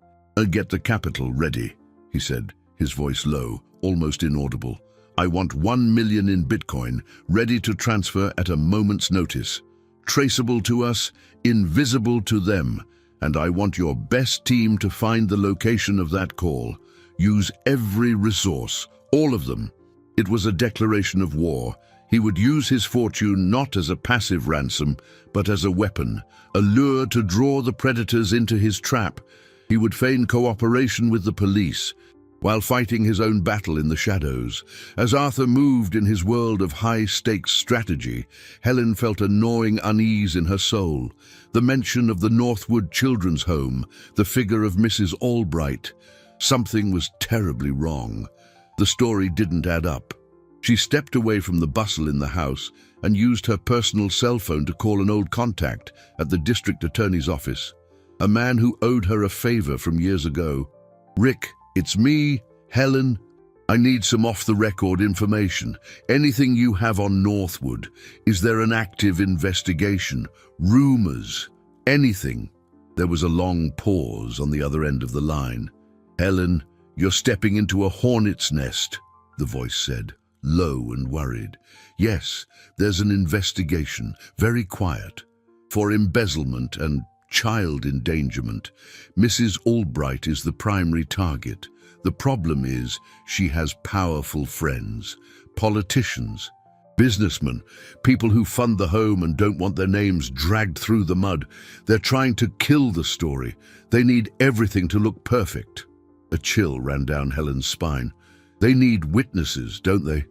"Get the capital ready," he said, his voice low, almost inaudible. "I want 1 million in Bitcoin, ready to transfer at a moment's notice. Traceable to us, invisible to them, and I want your best team to find the location of that call. Use every resource, all of them." It was a declaration of war. He would use his fortune not as a passive ransom, but as a weapon, a lure to draw the predators into his trap. He would feign cooperation with the police, while fighting his own battle in the shadows. As Arthur moved in his world of high-stakes strategy, Helen felt a gnawing unease in her soul. The mention of the Northwood Children's Home, the figure of Mrs. Albright. Something was terribly wrong. The story didn't add up. She stepped away from the bustle in the house and used her personal cell phone to call an old contact at the district attorney's office, a man who owed her a favor from years ago. "Rick, it's me, Helen. I need some off-the-record information. Anything you have on Northwood? Is there an active investigation? Rumors? Anything?" There was a long pause on the other end of the line. "Helen, you're stepping into a hornet's nest," the voice said, low and worried. "Yes, there's an investigation, very quiet, for embezzlement and child endangerment. Mrs. Albright is the primary target. The problem is she has powerful friends, politicians, businessmen, people who fund the home and don't want their names dragged through the mud. They're trying to kill the story. They need everything to look perfect." A chill ran down Helen's spine. "They need witnesses, don't they?"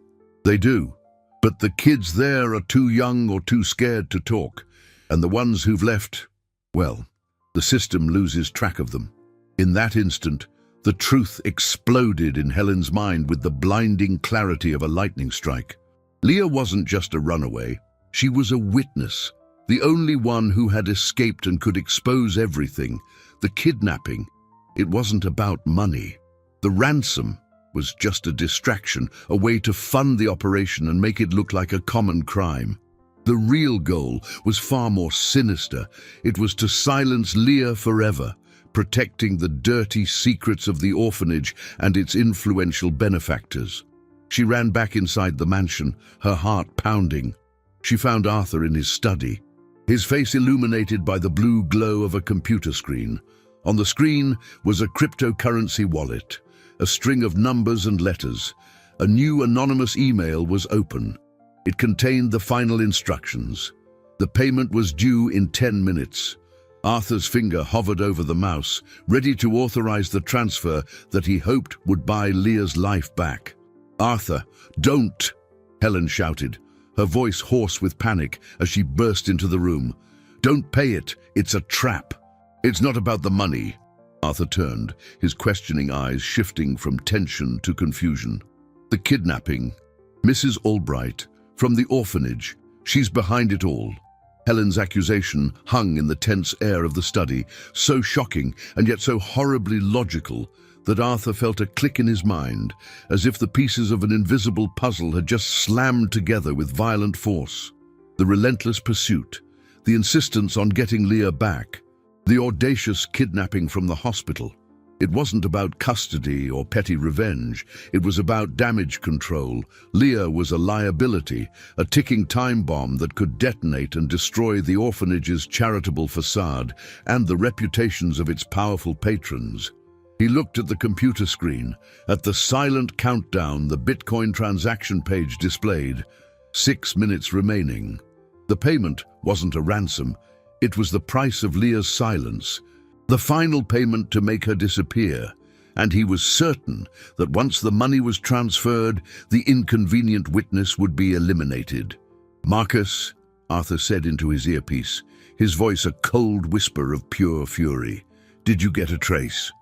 "They do. But the kids there are too young or too scared to talk. And the ones who've left, well, the system loses track of them." In that instant, the truth exploded in Helen's mind with the blinding clarity of a lightning strike. Leah wasn't just a runaway. She was a witness, the only one who had escaped and could expose everything. The kidnapping, it wasn't about money. The ransom was just a distraction, a way to fund the operation and make it look like a common crime. The real goal was far more sinister. It was to silence Leah forever, protecting the dirty secrets of the orphanage and its influential benefactors. She ran back inside the mansion, her heart pounding. She found Arthur in his study, his face illuminated by the blue glow of a computer screen. On the screen was a cryptocurrency wallet, a string of numbers and letters. A new anonymous email was open. It contained the final instructions. The payment was due in 10 minutes. Arthur's finger hovered over the mouse, ready to authorize the transfer that he hoped would buy Leah's life back. "Arthur, don't!" Helen shouted, her voice hoarse with panic as she burst into the room. "Don't pay it. It's a trap." "It's not about the money." Arthur turned, his questioning eyes shifting from tension to confusion. "The kidnapping. Mrs. Albright, from the orphanage. She's behind it all." Helen's accusation hung in the tense air of the study, so shocking and yet so horribly logical that Arthur felt a click in his mind, as if the pieces of an invisible puzzle had just slammed together with violent force. The relentless pursuit, the insistence on getting Leah back, the audacious kidnapping from the hospital. It wasn't about custody or petty revenge. It was about damage control. Leah was a liability, a ticking time bomb that could detonate and destroy the orphanage's charitable facade and the reputations of its powerful patrons. He looked at the computer screen, at the silent countdown the Bitcoin transaction page displayed. 6 minutes remaining. The payment wasn't a ransom. It was the price of Leah's silence. The final payment to make her disappear, and he was certain that once the money was transferred, the inconvenient witness would be eliminated. "Marcus," Arthur said into his earpiece, his voice a cold whisper of pure fury, "did you get a trace?"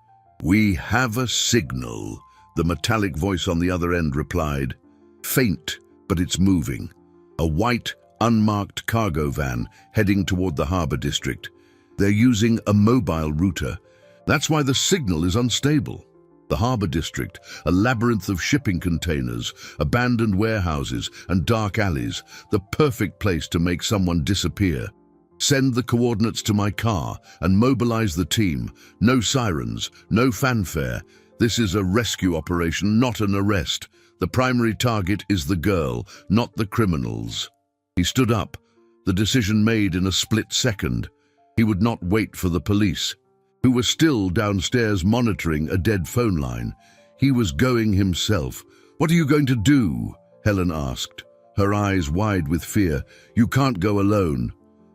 "We have a signal," the metallic voice on the other end replied. "Faint, but it's moving. A white, unmarked cargo van heading toward the harbor district. They're using a mobile router. That's why the signal is unstable." The harbor district, a labyrinth of shipping containers, abandoned warehouses, and dark alleys, the perfect place to make someone disappear. "Send the coordinates to my car and mobilize the team. No sirens, no fanfare. This is a rescue operation, not an arrest. The primary target is the girl, not the criminals." He stood up, the decision made in a split second. He would not wait for the police, who were still downstairs monitoring a dead phone line. He was going himself. "What are you going to do?" Helen asked, her eyes wide with fear. "You can't go alone."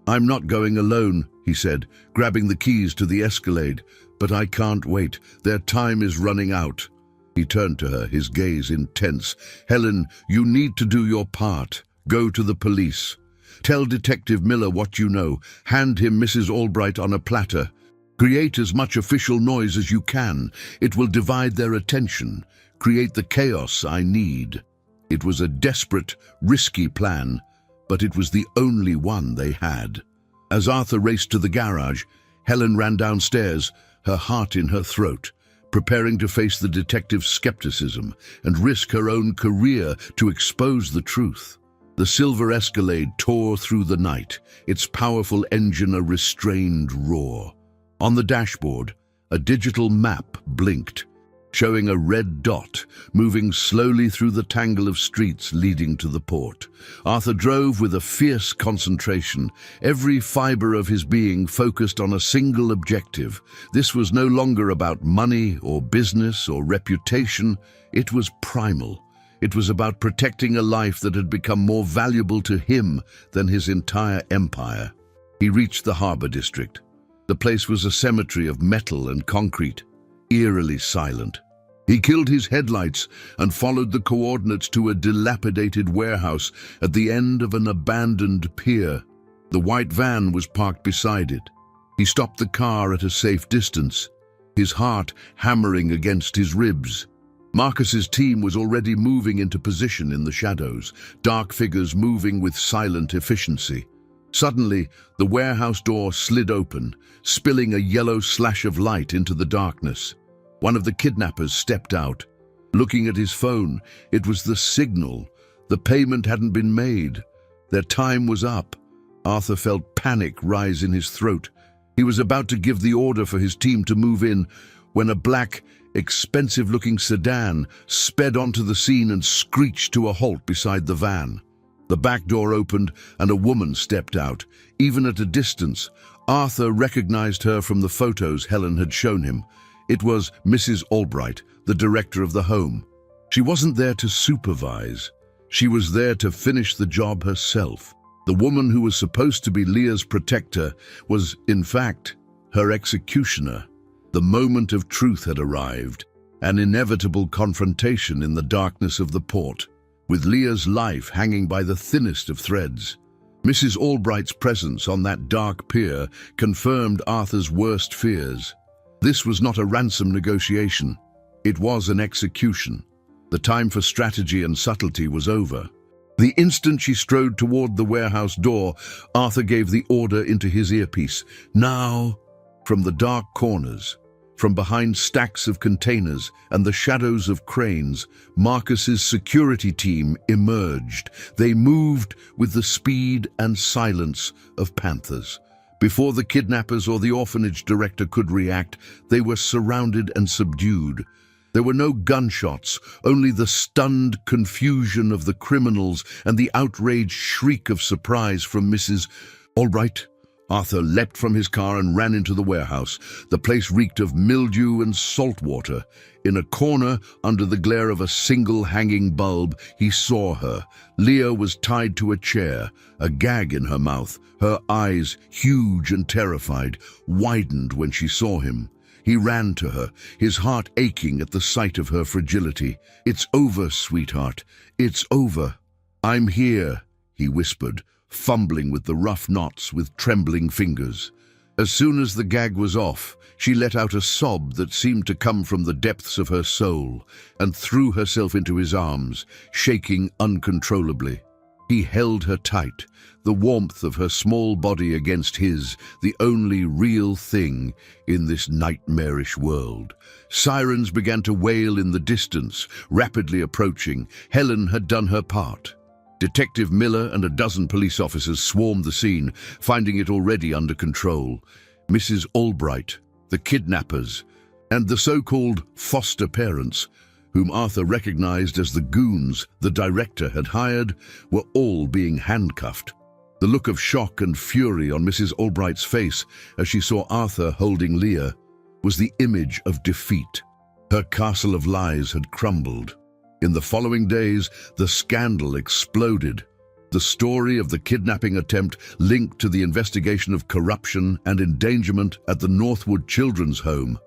"I'm not going alone," he said, grabbing the keys to the Escalade. "But I can't wait. Their time is running out." He turned to her, his gaze intense. "Helen, you need to do your part. Go to the police. Tell Detective Miller what you know. Hand him Mrs. Albright on a platter. Create as much official noise as you can. It will divide their attention. Create the chaos I need." It was a desperate, risky plan, but it was the only one they had. As Arthur raced to the garage, Helen ran downstairs, her heart in her throat, preparing to face the detective's skepticism and risk her own career to expose the truth. The silver Escalade tore through the night, its powerful engine a restrained roar. On the dashboard, a digital map blinked, showing a red dot moving slowly through the tangle of streets leading to the port. Arthur drove with a fierce concentration, every fiber of his being focused on a single objective. This was no longer about money or business or reputation. It was primal. It was about protecting a life that had become more valuable to him than his entire empire. He reached the harbor district. The place was a cemetery of metal and concrete, eerily silent. He killed his headlights and followed the coordinates to a dilapidated warehouse at the end of an abandoned pier. The white van was parked beside it. He stopped the car at a safe distance, his heart hammering against his ribs. Marcus's team was already moving into position in the shadows, dark figures moving with silent efficiency. Suddenly, the warehouse door slid open, spilling a yellow slash of light into the darkness. One of the kidnappers stepped out. Looking at his phone, it was the signal. The payment hadn't been made. Their time was up. Arthur felt panic rise in his throat. He was about to give the order for his team to move in when a black, expensive-looking sedan sped onto the scene and screeched to a halt beside the van. The back door opened and a woman stepped out. Even at a distance, Arthur recognized her from the photos Helen had shown him. It was Mrs. Albright, the director of the home. She wasn't there to supervise. She was there to finish the job herself. The woman who was supposed to be Leah's protector was, in fact, her executioner. The moment of truth had arrived, an inevitable confrontation in the darkness of the port, with Leah's life hanging by the thinnest of threads. Mrs. Albright's presence on that dark pier confirmed Arthur's worst fears. This was not a ransom negotiation. It was an execution. The time for strategy and subtlety was over. The instant she strode toward the warehouse door, Arthur gave the order into his earpiece. Now, from the dark corners, from behind stacks of containers and the shadows of cranes, Marcus's security team emerged. They moved with the speed and silence of panthers, Before the kidnappers or the orphanage director could react, they were surrounded and subdued. There were no gunshots, only the stunned confusion of the criminals and the outraged shriek of surprise from Mrs. Albright. Arthur leapt from his car and ran into the warehouse. The place reeked of mildew and salt water. In a corner, under the glare of a single hanging bulb, he saw her. Leah was tied to a chair, a gag in her mouth. Her eyes, huge and terrified, widened when she saw him. He ran to her, his heart aching at the sight of her fragility. "It's over, sweetheart. It's over." "I'm here," he whispered, fumbling with the rough knots with trembling fingers. As soon as the gag was off, she let out a sob that seemed to come from the depths of her soul and threw herself into his arms, shaking uncontrollably. He held her tight, the warmth of her small body against his, the only real thing in this nightmarish world. Sirens began to wail in the distance, rapidly approaching. Helen had done her part. Detective Miller and a dozen police officers swarmed the scene, finding it already under control. Mrs. Albright, the kidnappers, and the so-called foster parents, whom Arthur recognized as the goons the director had hired, were all being handcuffed. The look of shock and fury on Mrs. Albright's face as she saw Arthur holding Leah was the image of defeat. Her castle of lies had crumbled. In the following days, the scandal exploded. The story of the kidnapping attempt linked to the investigation of corruption and endangerment at the Northwood Children's Home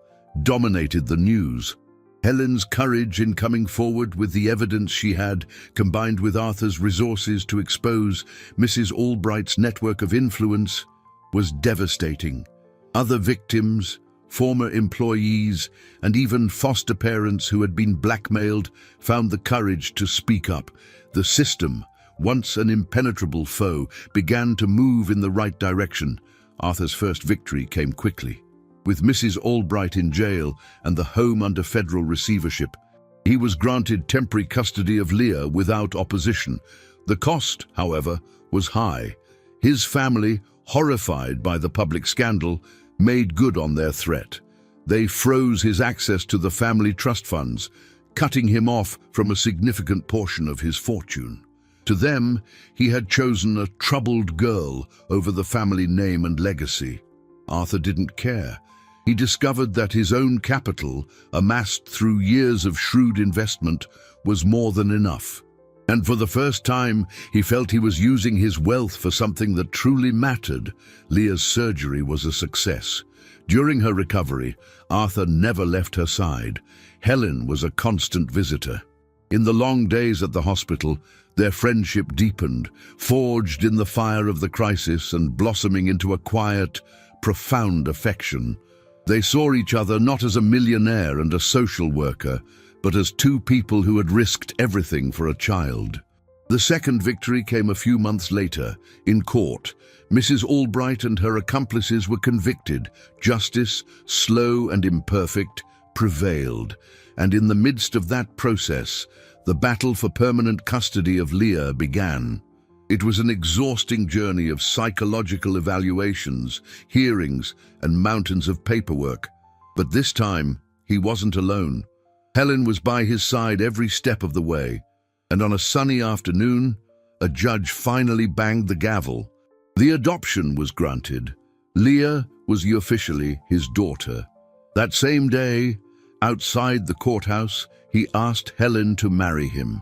dominated the news. Helen's courage in coming forward with the evidence she had, combined with Arthur's resources to expose Mrs. Albright's network of influence, was devastating. Other victims, former employees, and even foster parents who had been blackmailed found the courage to speak up. The system, once an impenetrable foe, began to move in the right direction. Arthur's first victory came quickly. With Mrs. Albright in jail and the home under federal receivership, he was granted temporary custody of Leah without opposition. The cost, however, was high. His family, horrified by the public scandal, made good on their threat. They froze his access to the family trust funds, cutting him off from a significant portion of his fortune. To them, he had chosen a troubled girl over the family name and legacy. Arthur didn't care. He discovered that his own capital, amassed through years of shrewd investment, was more than enough. And for the first time, he felt he was using his wealth for something that truly mattered. Leah's surgery was a success. During her recovery, Arthur never left her side. Helen was a constant visitor. In the long days at the hospital, their friendship deepened, forged in the fire of the crisis and blossoming into a quiet, profound affection. They saw each other not as a millionaire and a social worker, but as two people who had risked everything for a child. The second victory came a few months later. In court, Mrs. Albright and her accomplices were convicted. Justice, slow and imperfect, prevailed. And in the midst of that process, the battle for permanent custody of Leah began. It was an exhausting journey of psychological evaluations, hearings, and mountains of paperwork. But this time, he wasn't alone. Helen was by his side every step of the way, and on a sunny afternoon, a judge finally banged the gavel. The adoption was granted. Leah was officially his daughter. That same day, outside the courthouse, he asked Helen to marry him.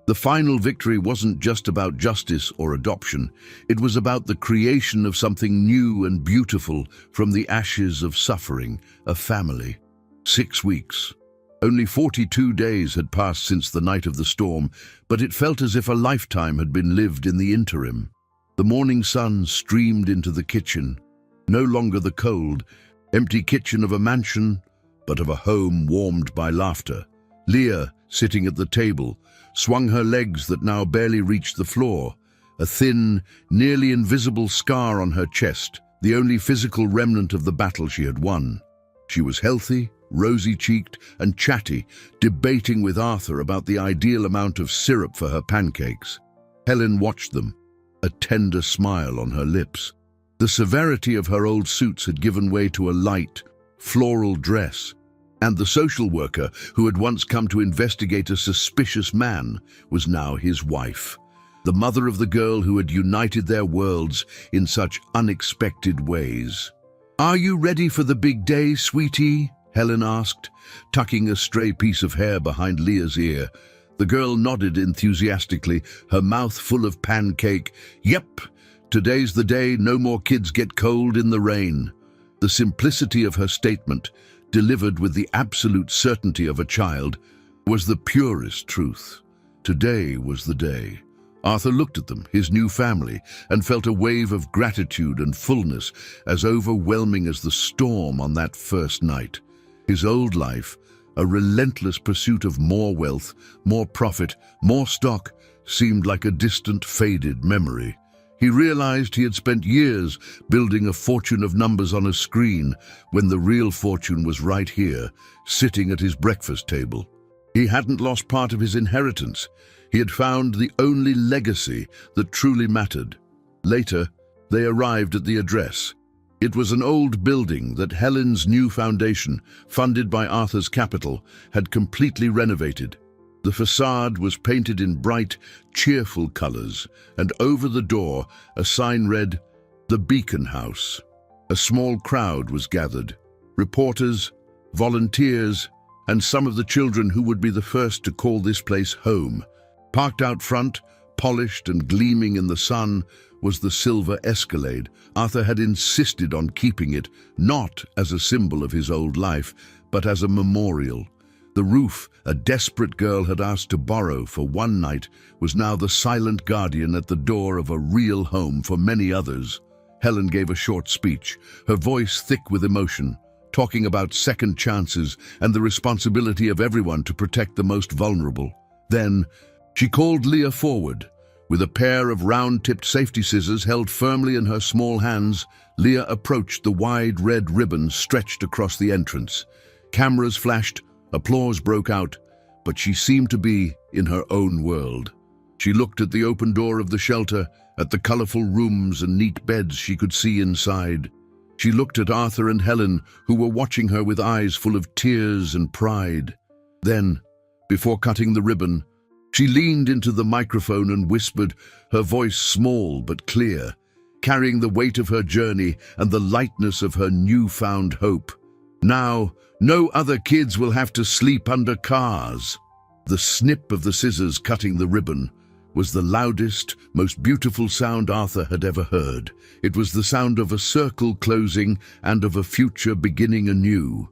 The final victory wasn't just about justice or adoption. It was about the creation of something new and beautiful from the ashes of suffering, a family. 6 weeks. Only 42 days had passed since the night of the storm, but it felt as if a lifetime had been lived in the interim. The morning sun streamed into the kitchen, no longer the cold, empty kitchen of a mansion, but of a home warmed by laughter. Leah, sitting at the table, swung her legs that now barely reached the floor, a thin, nearly invisible scar on her chest, the only physical remnant of the battle she had won. She was healthy, rosy-cheeked, and chatty, debating with Arthur about the ideal amount of syrup for her pancakes. Helen watched them, a tender smile on her lips. The severity of her old suits had given way to a light, floral dress, and the social worker who had once come to investigate a suspicious man was now his wife, the mother of the girl who had united their worlds in such unexpected ways. "Are you ready for the big day, sweetie?" Helen asked, tucking a stray piece of hair behind Leah's ear. The girl nodded enthusiastically, her mouth full of pancake. "Yep, today's the day, no more kids get cold in the rain." The simplicity of her statement, delivered with the absolute certainty of a child, was the purest truth. Today was the day. Arthur looked at them, his new family, and felt a wave of gratitude and fullness as overwhelming as the storm on that first night. His old life, a relentless pursuit of more wealth, more profit, more stock, seemed like a distant, faded memory. He realized he had spent years building a fortune of numbers on a screen when the real fortune was right here, sitting at his breakfast table. He hadn't lost part of his inheritance. He had found the only legacy that truly mattered. Later, they arrived at the address. It was an old building that Helen's new foundation, funded by Arthur's capital, had completely renovated. The facade was painted in bright, cheerful colors, and over the door a sign read, "The Beacon House." A small crowd was gathered. Reporters, volunteers, and some of the children who would be the first to call this place home. Parked out front, polished and gleaming in the sun, was the silver Escalade. Arthur had insisted on keeping it, not as a symbol of his old life, but as a memorial. The roof a desperate girl had asked to borrow for one night was now the silent guardian at the door of a real home for many others. Helen gave a short speech, her voice thick with emotion, talking about second chances and the responsibility of everyone to protect the most vulnerable. Then, she called Leah forward. With a pair of round-tipped safety scissors held firmly in her small hands, Leah approached the wide red ribbon stretched across the entrance. Cameras flashed, applause broke out, but she seemed to be in her own world. She looked at the open door of the shelter, at the colorful rooms and neat beds she could see inside. She looked at Arthur and Helen, who were watching her with eyes full of tears and pride. Then, before cutting the ribbon, she leaned into the microphone and whispered, her voice small but clear, carrying the weight of her journey and the lightness of her newfound hope. "Now, no other kids will have to sleep under cars." The snip of the scissors cutting the ribbon was the loudest, most beautiful sound Arthur had ever heard. It was the sound of a circle closing and of a future beginning anew.